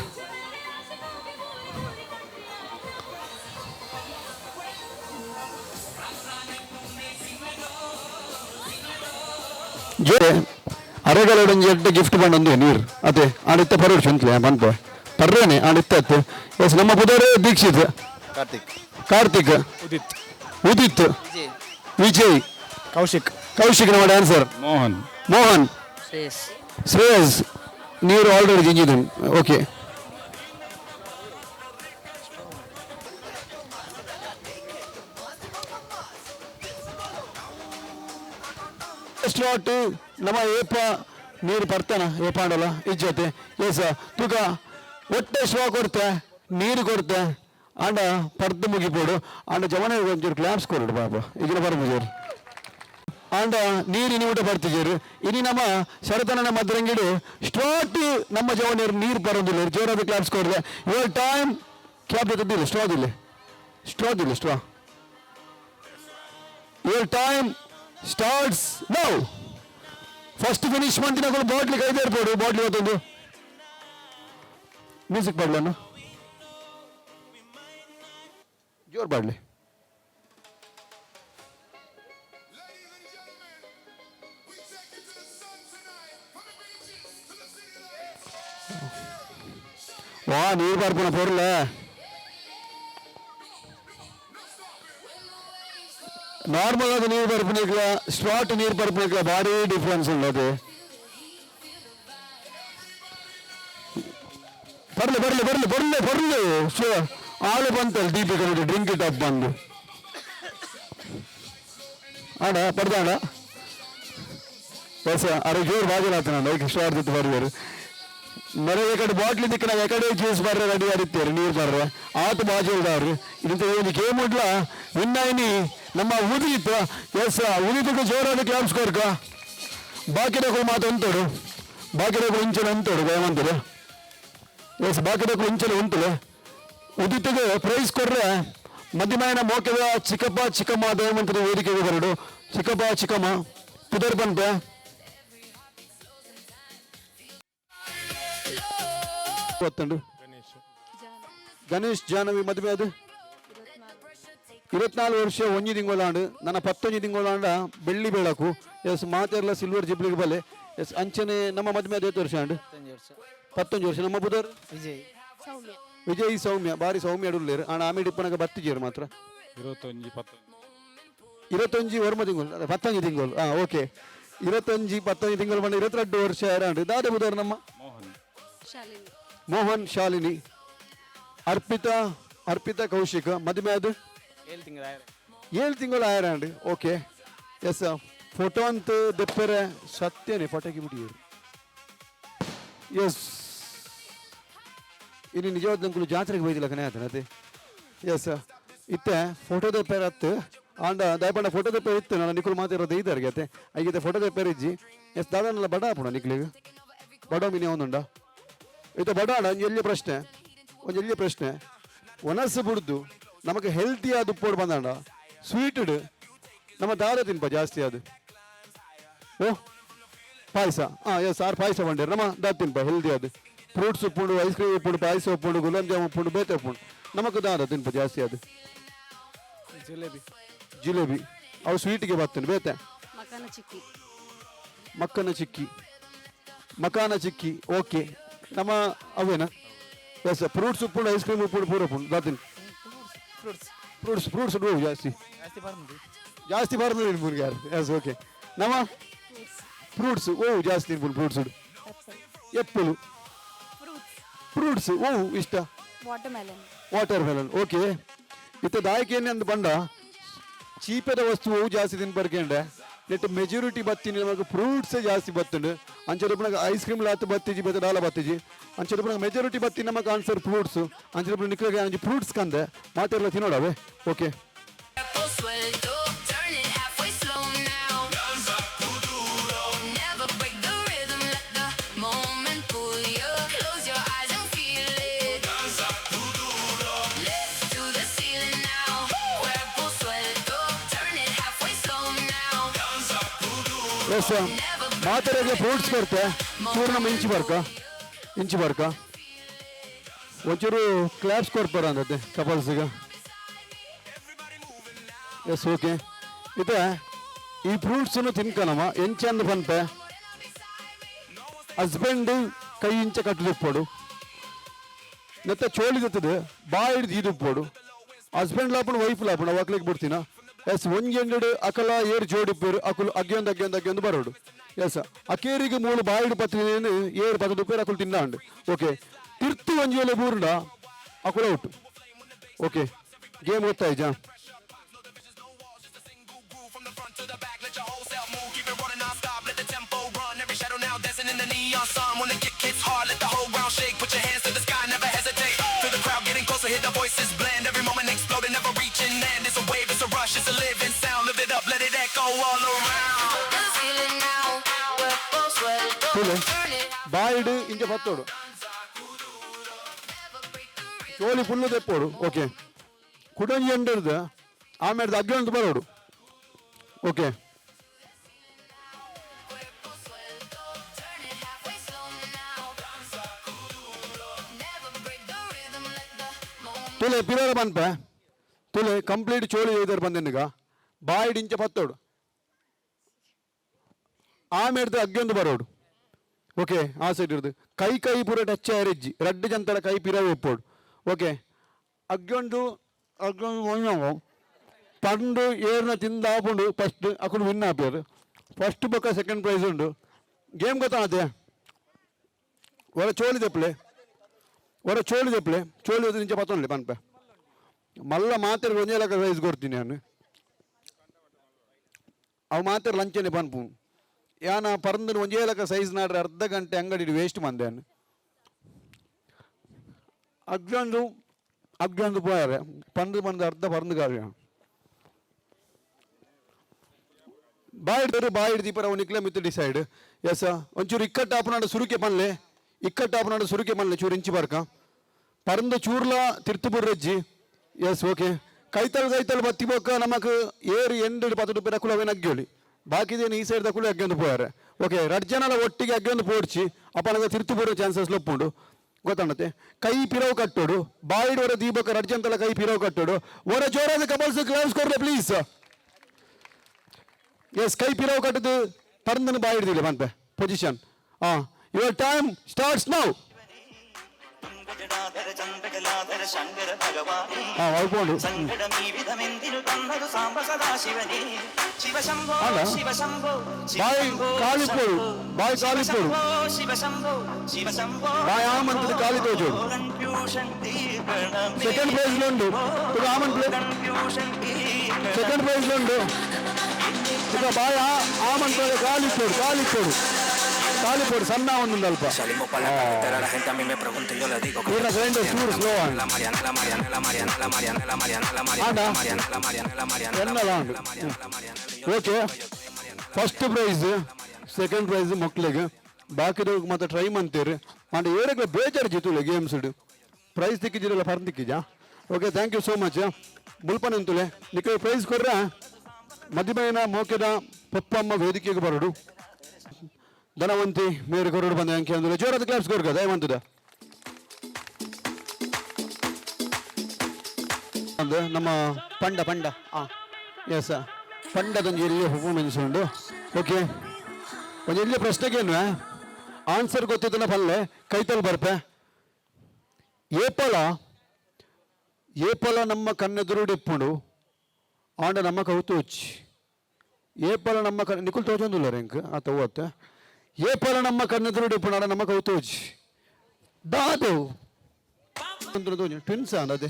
ಜೋರೆ ಅರೆಗಳೊಡಂಜಿ ಎಡ್ಡೆ ಗಿಫ್ಟ್ ಬಂದು ನೀರು ಅದೇ ಆಡಿತ್ತ ಪರೋಡ್ ಚಂತ್ಲೆ ಬಂತು ಪರ್ರೇನೆ ಆಡಿತ್ತ ಎಸ್ ನಮ್ಮ ಪುದರೇ ದೀಕ್ಷಿತ್ ಕಾರ್ತಿಕ್ ಉದಿತ್ ವಿಜಯ್ ಕೌಶಿಕ್ ನಮ್ಮ ಡ್ಯಾನ್ಸರ್ ಮೋಹನ್ ಶ್ರೇಯಸ್ ನೀರು ಆಲ್ರೆಡಿ ಜಿಂಜಿದು ಓಕೆ ಸ್ಲಾಟ್ ನಮ್ಮ ಏಪ ನೀರು ಬರ್ತಾನ ಏಪಾಂಡಲ್ಲ ಇಜ್ಜತೆ ಎಸ್ ತೂಕ ಒಟ್ಟೆ ಶ್ಲೋ ಕೊಡ್ತೆ ನೀರು ಕೊಡ್ತೆ ಆಂಡ ಪರ್ದು ಮುಗಿಪೋಡು ಆಂಡ ಜವನ ಒಂಚೂರು ಕ್ಲಾಪ್ಸ್ ಕೊರಡು ಪಾಪ ಈಗಿನ ಬರ್ಬುಜರು ಆಂಡ ನೀರಿನ ಊಟ ಬರ್ತಿದ್ದೀರು ಇನಿ ನಮ್ಮ ಶರತನ ಮದ್ರಂಗಿಡು ಸ್ಟಾರ್ಟ್ ನಮ್ಮ ಜವನಿಯರು ನೀರು ಬರೋದಿಲ್ಲ ಜೋರಾದ ಕ್ಲಾಪ್ಸ್ ಕೊಡ್ದೆ ಇವಾಗ ಟೈಮ್ ಕ್ಯಾಪ್ ಜೊತೆದಿಲ್ಲ ಸ್ಟ್ರಾ ಇವಾಗ time starts now first finish ಮಂತಿನ ಬಾಟ್ಲಿ ಕೈದೇರ್ಬೋದು ಬಾಟ್ಲಿ ಇವತ್ತೊಂದು ಮ್ಯೂಸಿಕ್ ಬಾಡ್ಲನ್ನು ಜೋರ್ ಬಾಡ್ಲಿ வா நீர் பார்ப்பன பொருள் நார்மலாக நீர் பரப்பினிக்கலாம் ஸ்பாட் நீர் பரப்பினிக்கலாம் பாடி டிஃபரன்ஸ் உள்ளது ಬರ್ಲಿ ಬರ್ಲಿ ಬರ್ಲಿ ಬರ್ಲಿ ಬರ್ಲಿ ಆಳು ಬಂತಲ್ಲ ದೀಪಿಕ ನೋಡಿ ಡ್ರಿಂಕ್ ಇಟ್ ಅಪ್ ಬಂದು ಆಡ ಪಡ್ದಾಡ ಎಸ್ ಅರೆ ಜೋರು ಬಾಗಿಲಾತ ಲೈಕ್ ಇಷ್ಟ ಆಡ್ತಿತ್ತು ಬರ್ಬೇರು ಮರ ಎಕಡೆ ಬಾಟ್ಲಿ ದಿಕ್ಕ ನಾವು ಎಕಡೆ ಜ್ಯೂಸ್ ಬರ್ರೆ ರೆಡಿ ಆಡಿತ್ತೇರಿ ನೀರು ಬರ್ರೆ ಆತು ಬಾಜುಲ್ದಾರು ಇಂಥ ಒಂದು ಗೇಮ್ ಉಡ್ಲ ವಿನ್ನಾಯಿನಿ ನಮ್ಮ ಉದಿತ್ ಎಸ್ ಉದಿತಕ್ಕೆ ಜೋರಾದ ಕ್ಲಾಪ್ಸ್ ಕೊರ್ಕ ಬಾಕಿದಕ್ಕೂ ಮಾತು ಅಂತೋಡು ಬಾಕಿದಕ್ಕೂ ಇಂಚಲು ಅಂತೋಡು ಗಯಮಂತರು ಎಸ್ ಬಾಕಿದಕ್ಕೂ ಇಂಚಲು ಉಂಟು ಉದಿತಿಗೆ ಪ್ರೈಸ್ ಕೊಡ್ರೆ ಮಧ್ಯಮಾಯನ ಮೋಕೆದ ಚಿಕ್ಕಪ್ಪ ಚಿಕ್ಕಮ್ಮ ದಯಮಂತ್ರಿ ವೇದಿಕೆಗೆ ಬರಡು ಚಿಕ್ಕಪ್ಪ ಚಿಕ್ಕಮ್ಮ ಪುದರ್ ಬಂತೆ ಗೊತ್ತುಂಡು ಗಣೇಶ್ ಜಾಹ್ನವಿ ಮದುವೆ ಅದು 24 ವರ್ಷ ಒಂಜಿ ತಿಂಗಳಾಂಡು ನನ್ನ 11 ತಿಂಗಳಾಂಡ ಬೆಳ್ಳಿ ಬೆಳಕು ಎಸ್ ಮಾತೆರ್ಲ ಸಿಲ್ವರ್ ಜಿಬ್ಲಿಗೆ ಬಲೆ ಎಸ್ ಅಂಚನೆ ನಮ್ಮ ಮದುವೆ ಅದು 8 ವರ್ಷ ಆಂಡು 11 ವರ್ಷ ನಮ್ಮ ಬುಧರ್ ವಿಜಯ್ ಸೌಮ್ಯ ಬಾರಿ ಸೌಮ್ಯ ಅಡುಲ್ಲೇರು ಆಣ ಆಮೇಲೆ ಇಪ್ಪನಾಗ ಬರ್ತಿದ್ದೀರು ಮಾತ್ರ 21 ವರ್ಮ ತಿಂಗಳು 11 ತಿಂಗಳು ಓಕೆ 21 ತಿಂಗಳು ಬಂದು 22 ವರ್ಷ ಯಾರಾಂಡು ದಾದ ಬುಧರ್ ನಮ್ಮ ಮೋಹನ್ ಶಾಲಿನಿ ಅರ್ಪಿತಾ ಕೌಶಿಕ ಮದುವೆ ಅದು 7 ತಿಂಗಳು ಆಯರಾಂಡು ಓಕೆ ಎಸ್ ಫೋಟೋ ಅಂತ ದೆಪ್ಪರೆ ಸತ್ಯನೇ ಪಟಾಕಿ ಬಿಟ್ಟಿರು ಎಸ್ ಇನ್ನು ನಿಜವಾದ ಅಂಕುಲು ಜಾತ್ರೆಗೆ ಬೈದಿಲ್ಲ ಕನೆ ಆತನ ಅದೇ ಎಸ್ ಇತ್ತೆ ಫೋಟೋ ದೆಪ್ಪರೆ ಹತ್ತು ಆಂಡ ದಯಪಂಡ ಫೋಟೋ ದೆಪ್ಪರೆ ಇತ್ತು ನಾನು ನಿಖುಲು ಮಾತಿರೋದು ಇದ್ದಾರಿಗೆ ಅತ್ತೆ ಐಗಿದೆ ಫೋಟೋ ದೆಪ್ಪರೆ ಇಜ್ಜಿ ಎಸ್ ದಾದನೆಲ್ಲ ಬಡ ಹಾಪುಣ ನಿಖಿಲಿಗೆ ಬಡ ಮಿನಿ ಒಂದುಂಡ ಇದು ಬಡಾಡ ಒಂದು ಎಲ್ಲಿ ಪ್ರಶ್ನೆ ಒನಸು ಬಿಡ್ದು ನಮಗೆ ಹೆಲ್ತಿ ಆದ ಉಪ್ಪೋಡು ಬಂದಾಂಡ ಸ್ವೀಟಡ್ ನಮ್ಮ ದಾದ ತಿನ್ಪ ಜಾಸ್ತಿ ಅದು ಓ ಪಾಯಸ ಎಸ್ ಆರು ಪಾಯಸ ಬಂದಿರು ನಮ್ಮ ದಾದ ತಿನ್ಪ ಹೆಲ್ದಿ ಅದು ಫ್ರೂಟ್ಸ್ ಉಪ್ಪುಂಡು ಐಸ್ ಕ್ರೀಮ್ ಉಪ್ಪುಂಡು ಪಾಯಸ ಉಪ್ಪುಂಡು ಗುಲಾಬ್ ಜಾಮೂನ್ ಉಪ್ಪುಂಡು ಬೇತೆ ಉಪ್ಪುಂಡು ನಮಗೆ ದಾದ ತಿನ್ಪ ಜಾಸ್ತಿ ಅದು ಜಿಲೇಬಿ ಅವು ಸ್ವೀಟಿಗೆ ಬರ್ತೇನೆ ಬೇತೆ ಮಕಾನ ಚಿಕ್ಕಿ ಓಕೆ ನಮ್ಮ ಅವೇನಾ ಎಸ್ ಫ್ರೂಟ್ಸ್ ಉಪ್ಪುಂಡು ಐಸ್ ಕ್ರೀಮ್ ಉಪ್ಪುಂಡು ಪೂರ ಉಪ್ಪುಂಡು ದಾತಿನ್ ಫ್ರೂಟ್ಸ್ ಜಾಸ್ತಿ ಬರ್ತದೆ ನಿನ್ಪುನ್ಗೆ ಯಾರು ಎಸ್ ಓಕೆ ನಮ್ಮ ಫ್ರೂಟ್ಸ್ ಜಾಸ್ತಿ ನಿನ್ಪುಂಡು ಫ್ರೂಟ್ಸ್ ಎಪ್ಪಲು ಫ್ರೂಟ್ಸ್ ಇಷ್ಟ ವಾಟರ್ ಮೆಲನ್ ಓಕೆ ಇತ್ತ ದಾಯಕೇನೆ ಅಂದು ಬಂಡ ಚೀಪದ ವಸ್ತು ಜಾಸ್ತಿ ತಿನ್ಬರ್ಕಂಡೆ ನೆಟ್ ಮೆಜಾರಿಟಿ ಬತ್ತೀನಿ ನಮಗೆ ಫ್ರೂಟ್ಸೇ ಜಾಸ್ತಿ ಬತ್ತುಂಡು ಅಂಚೆ ರೂಪನಾಗ ಐಸ್ ಕ್ರೀಮ್ ಲಾತ್ ಬತ್ತಿಜಿ ಬೇತ ದಾಲ ಬತ್ತಿಜಿ ಅಂಚೆ ರೂಪನಾಗ ಮೆಜಾರಿಟಿ ಬತ್ತಿ ನಮಗೆ ಆನ್ಸರ್ ಫ್ರೂಟ್ಸ್ ಅಂಚೆ ರೂಪನ ನಿಕ್ಲಾಗ ಅಂಚೆ ಫ್ರೂಟ್ಸ್ ಕಂದೆ ಮಾತೆಲ್ಲ ತಿನ್ನೋಡವೆ ಓಕೆ ಎಸ್ ಮಾತೆರೆಗೆ ಫ್ರೂಟ್ಸ್ ಕೊಡ್ತೆ ಚೂರು ನಮ್ಮ ಇಂಚಿ ಬರ್ಕ ಒಂಚೂರು ಕ್ಲಾಪ್ಸ್ ಕೊಡ್ತಾರ ಅಂದತ್ತೆ ಕಪಲ್ಸ್ಗೆ ಎಸ್ ಓಕೆ ಇದೆ ಈ ಫ್ರೂಟ್ಸನ್ನು ತಿನ್ಕನವ ಎಂಚಂದ ಪನ್ಪೆ ಹಸ್ಬೆಂಡ್ ಕೈ ಇಂಚ ಕಟ್ಟಲಿಪ್ಪೋಡು ನೆತ್ತ ಚೋಳಿ ತತ್ತದು ಬಾಯಿಡ್ದು ಈದುಪ್ಪೋಡು ಹಸ್ಬೆಂಡ್ ಲಾಪಣ ವೈಫ್ ಲಾಪಣ ಅಕ್ಲಿಗೆ ಬಿಡ್ತೀನ ಎಸ್ ಒಂಜೆಂಡು ಅಕಲ ಏರು ಜೋಡಿಪ್ಪೇರು ಅಕುಲು ಅಗ್ಗೊಂದು ಬರೋಡು ಎಸ್ ಅಕೇರಿಗೆ ಮೂಳು ಬಾಯಿಡು ಪತ್ರಿನೇನು ಏರು ಪತ್ತು ರೂಪಾಯಿ ಅಕುಲು ತಿನ್ನಾಂಡು ಓಕೆ ತಿರ್ತು ಒಂಜೇಲೆ ಬೂರ್ಡ ಅಕುಲ ಔಟ್ ಓಕೆ ಗೇಮ್ ಗೊತ್ತಾಯ್ತಾ in the neon sun when the kick hits hard, let the whole ground shake. Put your hands to the sky, never hesitate. Feel the crowd getting closer, hear the voices blend. Every moment exploding, never reaching end. It's a wave, it's a rush, it's a living sound. Live it up, let it echo all around. ಬಾಯಿಡು ಇಂಚ ಪತ್ತೋಡು ಚೋಳಿ ಫುಲ್ಲು ತೆಪ್ಪೋಡು ಓಕೆ ಕುಡಂಜಿ ಎಂಡರ್ದು ಆಮೇಲೆ ಅಗ್ಗೊಂದು ಬರೋಡು ಓಕೆ ತುಲೆ ಪಿರೋರ ಬಂತ ತುಲೆ ಕಂಪ್ಲೀಟ್ ಚೋಳಿ ಇದಾರೆ ಬಂದೆನಗ ಬಾಯಿಡ್ ಇಂಚ ಪತ್ತೋಡು ಆಮೇಲೆ ಅಗ್ಗೊಂದು ಬರೋಡು ಓಕೆ ಆ ಸೈಡ್ ಇರೋದು ಕೈ ಪೂರ ಟಚ್ ಆರೆಜ್ಜಿ ರಡ್ಡು ಜಂತಳ ಕೈ ಪಿರವು ಇಪ್ಪೋಡು ಓಕೆ ಅಗ್ಗೊಂದು ಒಣ್ಣವು ಪಂಡು ಏರ್ನ ತಿಂದು ಆಪುಂಡು ಫಸ್ಟ್ ಅಕ್ಕಡು ವಿನ್ ಆಪ್ಯಾರು ಫಸ್ಟ್ ಬೊಕ್ಕ ಸೆಕೆಂಡ್ ಪ್ರೈಸ್ ಉಂಡು ಗೇಮ್ ಗೊತ್ತಾಗತ್ತೆ ಒರ ಚೋಳಿ ತೆಪ್ಪಲೆ ಚೋಳಿ ನಿಂಚ ಪತ್ತೊಂಡ್ಲೆ ಪನ್ಪೆ ಮಲ್ಲ ಮಾತ್ರ ಒಂಜೇಲಕ ಪ್ರೈಸ್ ಕೊಡ್ತೀನಿ ನಾನು ಅವು ಮಾತ್ರ ಲಂಚನೆ ಪನ್ಪು ಯಾನ ಪರಂದನು ಒಂಜೇಲಕ ಸೈಜ್ ನಾಡ್ರೆ ಅರ್ಧ ಗಂಟೆ ಅಂಗಡಿ ವೇಸ್ಟ್ ಮಂದೆ ಅಗ್ಗೊಂದು ಪೋಯಾರೆ ಪಂದು ಅರ್ಧ ಪರಂದು ಕಾವ್ಯ ಬಾಯಿಡ್ ದೀಪರ ಅವು ನಿಕ್ಲೆ ಮಿತ್ತು ಡಿಸೈಡ್ ಎಸ್ ಒಂಚೂರು ಇಕ್ಕಟ್ಟಾಪನಾಡು ಸುರುಕೆ ಪನ್ಲೆ ಚೂರು ಇಂಚಿ ಬರ್ಕ ಪರಂದು ಚೂರ್ಲ ತಿರ್ತುಬುರ್ರಜ್ಜಿ ಎಸ್ ಓಕೆ ಕೈತಲ್ ಬತ್ತಿ ಬೋಕ ನಮಕ್ ಏರು 10 ರೂಪಾಯಿ ಕುಲ ಅವೇನು ಅಗ್ಗೋಳಿ ಬಾಕಿದೇನು ಈ ಸೈಡ್ ಕುಲ ಅಗ್ಗೊಂದು ಪೋಯಾರೆ ಓಕೆ 2 ಜನಲ ಒಟ್ಟಿಗೆ ಅಗ್ಗೊಂದು ಪೋಡ್ಚಿ ಅಪ್ಪನಗ ತಿರ್ತುಬುರ್ರ ಚಾನ್ಸಸ್ ಲೊಪ್ಪುಂಡು ಗೊತ್ತಾಣತ್ತೆ ಕೈ ಪಿರವು ಕಟ್ಟೋಡು ಬಾಯಿಡ್ ಹೊರ ದೀಪಕ 2 ಜನತಲ ಕೈ ಪಿರವು ಕಟ್ಟೋಡು ಹೊರ ಜೋರಾದ ಕಪಲ್ಸ್ ಗ್ಲೌಸ್ ಕೊಡ್ಲೆ ಪ್ಲೀಸ್ ಎಸ್ ಕೈ ಪಿರವು ಕಟ್ಟದು ಪರಂದನು ಬಾಯಿಡ್ದಿಲ್ಲ ಬಂತೆ position your time starts now బాయ్ ఆమంతది కాలితో చూడు సెకండ్ ప్రైజ్ లో ఉండు సెకండ్ ప్రైజ్ లో ఉండు ఇక బాయ్ ఆమంతది ಕಾಲಿಪೋಡು ಸಣ್ಣ ಒಂದು ಅಲ್ಪ okay first prize second prize ಮಕ್ಳಿಗೆ ಬಾಕಿದ ಮತ್ತೆ ಟ್ರೈ ಮಾಡ್ತೀರಿ ಅಂಡ್ ಏರಕ್ಕೆ ಬೇಜಾರು ಜಿತ್ತುಲೆ ಗೇಮ್ಸ್ ಪ್ರೈಸ್ ತಿಕ್ಕಿಜಿರಲ್ಲ ಫರ್ನ್ ತಿಕ್ಕಿಜಾ okay thank you so much ಮುಲ್ಪನಂತುಲೆ ನಿಕ್ಕೆ ಪ್ರೈಸ್ ಕೊರ್ರ ಮಧ್ಯಮೈನ ಮೋಕೆದ ಪಪ್ಪಮ್ಮ ವೇದಿಕೆಗೆ ಬರೋಡು ಧನವಂತಿ ಮೇರೆ ಕೊರಡು ಬಂದ ಅಂಕೆ ಅಂದ್ರೆ ಜೋರಾದ ಕ್ಲಾಪ್ಸ್ ಕೊರ್ಗ ದಯವಂತದ ಒಂದು ನಮ್ಮ ಪಂಡ ಎಸ್ ಪಂಡದೊಂದು ಎಲ್ಲಿಯ ಪರ್ಫಾರ್ಮೆನ್ಸ್ ಉಂಡು ಓಕೆ ಒಂದು ಎಲ್ಲಿಯ ಪ್ರಶ್ನೆಗೇನು ಆನ್ಸರ್ ಗೊತ್ತಿದ್ದನ ಪಲ್ಲೆ ಕೈತಲ್ ಬರ್ಪೆ ಏಪಲ ನಮ್ಮ ಕಣ್ಣೆದುರು ಡೆಪ್ಪುಂಡು ಆಂಡ ನಮ್ಮ ಕೌತೋಚ್ ಏಪಲ ನಮ್ಮ ನಿಕುಲ್ ತೋಚೊಂದುಲ್ಲ ರೆಂಕ್ ಆತ ಓತ್ತೆ ಏಪಲ ನಮ್ಮ ಕಣ್ಣೆದುರು ಡೆಪ್ಪುಂಡು ಆಡ ನಮ್ಮ ಕೌತೋಚ್ ದಾದು ಟ್ವಿನ್ಸ್ ಅದೇ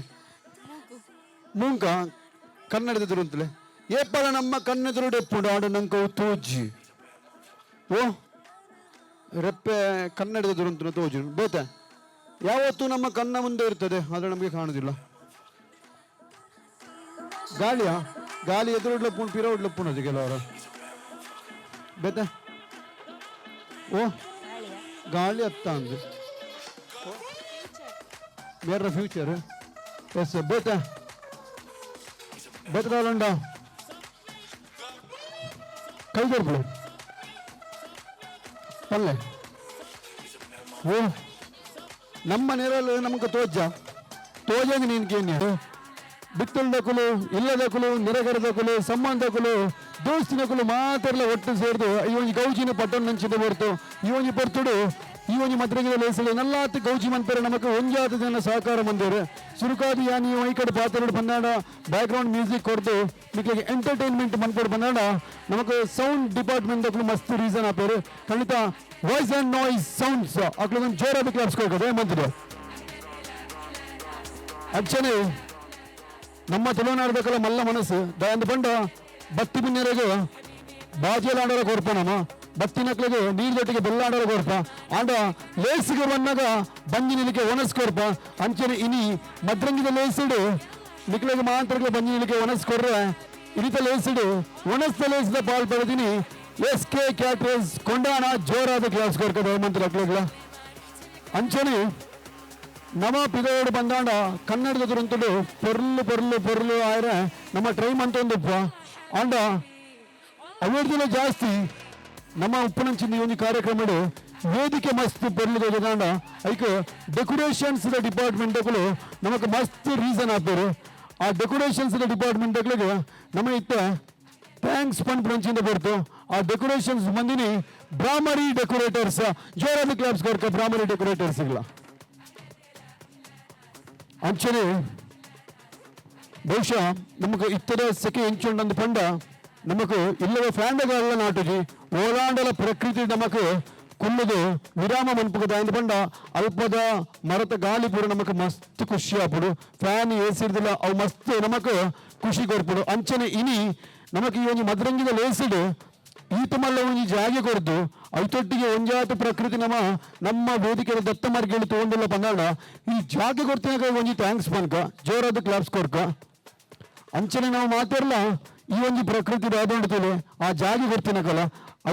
ಮೂಂಕ ಕನ್ನಡದೆದುರು ಅಂತಲೇ ಏಪಲ ನಮ್ಮ ಕಣ್ಣೆದುರು ಡೆಪ್ಪುಂಡು ಆಡ ನಂಗೆ ಕೌತೋಜ್ ಓ ರೆಪ್ಪೆ ಕನ್ನಡದೆದುರು ಅಂತ ತೋಜು ಬೇತ ಯಾವತ್ತೂ ನಮ್ಮ ಕಣ್ಣ ಮುಂದೆ ಇರ್ತದೆ ಆದರೆ ನಮಗೆ ಕಾಣುದಿಲ್ಲ ಗಾಳಿ ಎದುರುಡ್ಲಪ್ಪುಂಡು ಪಿರ ಉಡ್ಲಪ್ಪುಂಡು ಅದು ಕೆಲವರು ಬೇತ ಓ ಗಾಳಿ ಅತ್ತ ಅಂದು ಬೇರೆ ಫ್ಯೂಚರ್ ಎಸ್ ಬೇತ ಬೇತುಂಡ ಕೈ ಕೊಡ್ಬಿಡು ಅಲ್ಲೇ ಓ ನಮ್ಮ ನೆರಳು ನಮಗೆ ತೋಜಂಗೆ ನೀನು ಕೇಳಿ ಬಿತ್ತಲ್ದಕ್ಕಲು ಇಲ್ಲದಕ್ಕಲು ನಿರಗರದಕ್ಕಲು ಸಂಬಂಧಕ್ಕಲು ದೋಸ್ತಿನಕ್ಕಲು ಮಾತೆಲ್ಲ ಒಟ್ಟು ಸೇರಿದು ಈ ಒಂದು ಗೌಜಿನ ಪಟ್ಟಣ ನಂಚಿದ ಹೊರತು ಈ ಒಂದು ಪರ್ತುಡು ಈ ಒಂದು ಮದ್ರೆಗೆ ಲೇಸಲು ನಲ್ಲಾತ್ತು ಗೌಜಿ ಮಂತಾರೆ ನಮಗೆ ಒಂಜಾತ ಜನ ಸಹಕಾರ ಮಂದಿರು ಸುರುಕಾದಿ ಯಾನಿ ಈ ಕಡೆ ಪಾತ್ರೆ ಬಂದಾಡ ಬ್ಯಾಕ್ಗ್ರೌಂಡ್ ಮ್ಯೂಸಿಕ್ ಕೊಡ್ದು ಮಿಕ್ಕಿಗೆ ಎಂಟರ್ಟೈನ್ಮೆಂಟ್ ಮನ್ಪಡು ಬಂದಾಡ ನಮಗೆ ಸೌಂಡ್ ಡಿಪಾರ್ಟ್ಮೆಂಟ್ ಮಸ್ತ್ ರೀಸನ್ ಆಪೇರು ಖಂಡಿತ ವಾಯ್ಸ್ ಆ್ಯಂಡ್ ನಾಯ್ಸ್ ಸೌಂಡ್ಸ್ ಅಕ್ಳೊಂದು ಜೋರಾಗಿ ಕ್ಲಾಪ್ಸ್ಕೊಳ್ಕದೆ ಮಂತ್ರಿ ಅಚ್ಚನೆ ನಮ್ಮ ತುಳುನಾಡ್ಬೇಕಲ್ಲ ಮಲ್ಲ ಮನಸ್ಸು ದಯಂದು ಬಂಡ ಬತ್ತಿ ಬಿನ್ನೆರೆಗೆ ಬಾಜಿಯಲ್ಲಿ ಆಡೋರ ಕೊರ್ಪ ನಮ್ಮ ಬತ್ತಿನಕ್ಲಿಗೆ ನೀರ್ದೊಟ್ಟಿಗೆ ಬೆಲ್ಲಾಡೋರ ಕೊರ್ಪ ಆಂಡ ಲೇಸಿಗೆ ಬಂದಾಗ ಬಂಜಿನಿಲಿಕ್ಕೆ ಒಣಸ್ಕೊರ್ಪ ಅಂಚನೆ ಇನಿ ಮದ್ರಂಗಿದ ಲೇಸಿಡು ನಿಕ್ಳಿಗೆ ಮಾತ್ರಕ್ಕೆ ಬಂಜಿನಿಲಿಕ್ಕೆ ಒಣಸ್ಕೊಡ್ರೆ ಇನಿತ ಲೇಸಿಡು ಒಣಸ್ತ ಲೇಸಿದ ಪಾಲ್ ಪಡೆದಿನಿ SK ಕ್ಯಾಟ್ರಸ್ ಕೊಂಡಾಣ ಜೋರಾದ ಕ್ಲಾಸ್ ಕೊರ್ಕದ ಮಂತ್ರ ಅಕ್ಳಿಗಳ ಅಂಚನೆ ನಮ ಪಿದೋಡು ಬಂದಾಂಡ ಕನ್ನಡದ ದುರಂತುಡು ಪೊರ್ಲು ಆಯ್ರೆ ನಮ್ಮ ಟ್ರೈಮ್ ಅಂತ ಒಂದಪ್ಪ ಆಂಡ ಅವೇರ್ದಿನ ಜಾಸ್ತಿ ನಮ್ಮ ಉಪ್ಪನಂಚಿನ ಒಂದು ಕಾರ್ಯಕ್ರಮಡು ವೇದಿಕೆ ಮಸ್ತ್ ಪೊರ್ಲು ಜಗಾಂಡ ಐಕ್ ಡೆಕೋರೇಷನ್ಸ್ ಡಿಪಾರ್ಟ್ಮೆಂಟ್ಗಳು ನಮಗೆ ಮಸ್ತ್ ರೀಸನ್ ಆಪೇರು ಆ ಡೆಕೋರೇಷನ್ಸ್ ಡಿಪಾರ್ಟ್ಮೆಂಟ್ಗಳಿಗೆ ನಮ್ಮ ಇತ್ತ ಥ್ಯಾಂಕ್ಸ್ ಫಂಡ್ ಬ್ರಂಚಿಂದ ಬರ್ತು ಆ ಡೆಕೋರೇಷನ್ಸ್ ಮಂದಿನಿ ಬ್ರಾಹ್ಮರಿ ಡೆಕೋರೇಟರ್ಸ್ ಜೋರಾದ ಕ್ಲಾಪ್ಸ್ ಕೊಡ್ಕ ಬ್ರಾಹ್ಮರಿ ಡೆಕೋರೇಟರ್ಸ್ ಇಲ್ಲ ಅಂಚನೆ ಬಹುಶಃ ನಮಗೆ ಇತ್ತರ ಸೆಕೆ ಹೆಂಚುಂಡು ಪಂಡ ನಮకు ಇಲ್ಲದ ಫ್ಯಾಂಡಗಳ ನಾಟುಜಿ ಓಲಾಂಡಲ ಪ್ರಕೃತಿ ನಮకు ಕುಲ್ಲದು ವಿರಾಮ ಮನ್ಪುಗದ ಎಂದು ಪಂಡ ಅಲ್ಪದ ಮರತ ಗಾಳಿ ಪೂರ ನಮకు ಮಸ್ತ್ ಖುಷಿ ಆಪುಡು ಫ್ಯಾನ್ ಏಸಿರ್ದಿಲ್ಲ ಅವು ಮಸ್ತ್ ನಮకు ಖುಷಿ ಕೊರ್ಪುಡು ಅಂಚನೆ ಇನಿ ನಮకు ಈ ಒಂದು ಮದ್ರಂಗಿದ ಲೇಸಿಡು ಈತ ಮಲ್ಲ ಒಂಜಿ ಜಾಗೆ ಕೊಡ್ದು ಐತೊಟ್ಟಿಗೆ ಒಂಜಾತ ಪ್ರಕೃತಿ ನಮ್ಮ ವೇದಿಕೆ ದತ್ತ ಮಾರ್ಗಗಳು ತಗೊಂಡಿಲ್ಲ ಪಂದಾಡ ಈ ಜಾಗೆ ಕೊಡ್ತೀನಾಗ ಒಂಜಿ ಥ್ಯಾಂಕ್ಸ್ ಪನ್ಕ ಜೋರಾದ ಕ್ಲಾಪ್ಸ್ ಕೊಡ್ಕ ಅಂಚನೆ ನಾವು ಮಾತಾಡಲ್ಲ ಈ ಒಂದು ಪ್ರಕೃತಿ ರಾದೊಂಡ್ತೇವೆ ಆ ಜಾಗೆ ಕೊಡ್ತೀನಕಲ್ಲ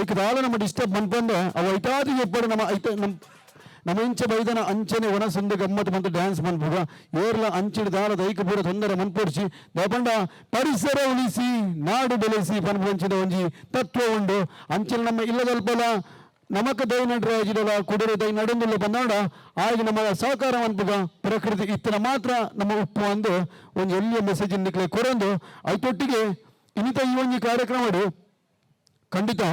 ಐಕದಾಲ ನಮ್ಮ ಡಿಸ್ಟರ್ಬ್ ಬಂದ್ಬಂದೆ ಅವು ಐತಾದಿ ಎಪ್ಪಡು ನಮ್ಮ ಐತ ನಮ್ಮ ಇಂಚ ಬೈದನ ಅಂಚನೆ ಒಣಸಂದೆ ಗಮ್ಮತ್ತು ಬಂದು ಡ್ಯಾನ್ಸ್ ಮನ್ಪುಗ ಏರ್ಲ ಅಂಚಿನ ದಾರದ ಐಕ ಪೂರ ತೊಂದರೆ ಮನ್ಪೋರ್ಸಿ ದಯಪಂಡ ಪರಿಸರ ಉಳಿಸಿ ನಾಡು ಬೆಳೆಸಿ ಪನ್ಪಂಚಿದ ಒಂಜಿ ತತ್ವ ಉಂಡು ಅಂಚನೆ ನಮ್ಮ ಇಲ್ಲದಲ್ಪಲ ನಮಕ ದೈ ನಡ್ರಾಜಿಡಲ ಕುದುರೆ ದೈ ನಡೆಂದಿಲ್ಲ ಬಂದಾಡ ಆಗ ನಮ್ಮ ಸಹಕಾರ ಮನ್ಪುಗ ಪ್ರಕೃತಿ ಇತ್ತನ ಮಾತ್ರ ನಮ್ಮ ಉಪ್ಪು ಅಂದು ಒಂದು ಎಲ್ಲಿಯ ಮೆಸೇಜ್ ನಿಕ್ಲೆ ಕೊರಂದು ಐತೊಟ್ಟಿಗೆ ಇನ್ನಿತ ಈ ಒಂದು ಕಾರ್ಯಕ್ರಮ ಖಂಡಿತ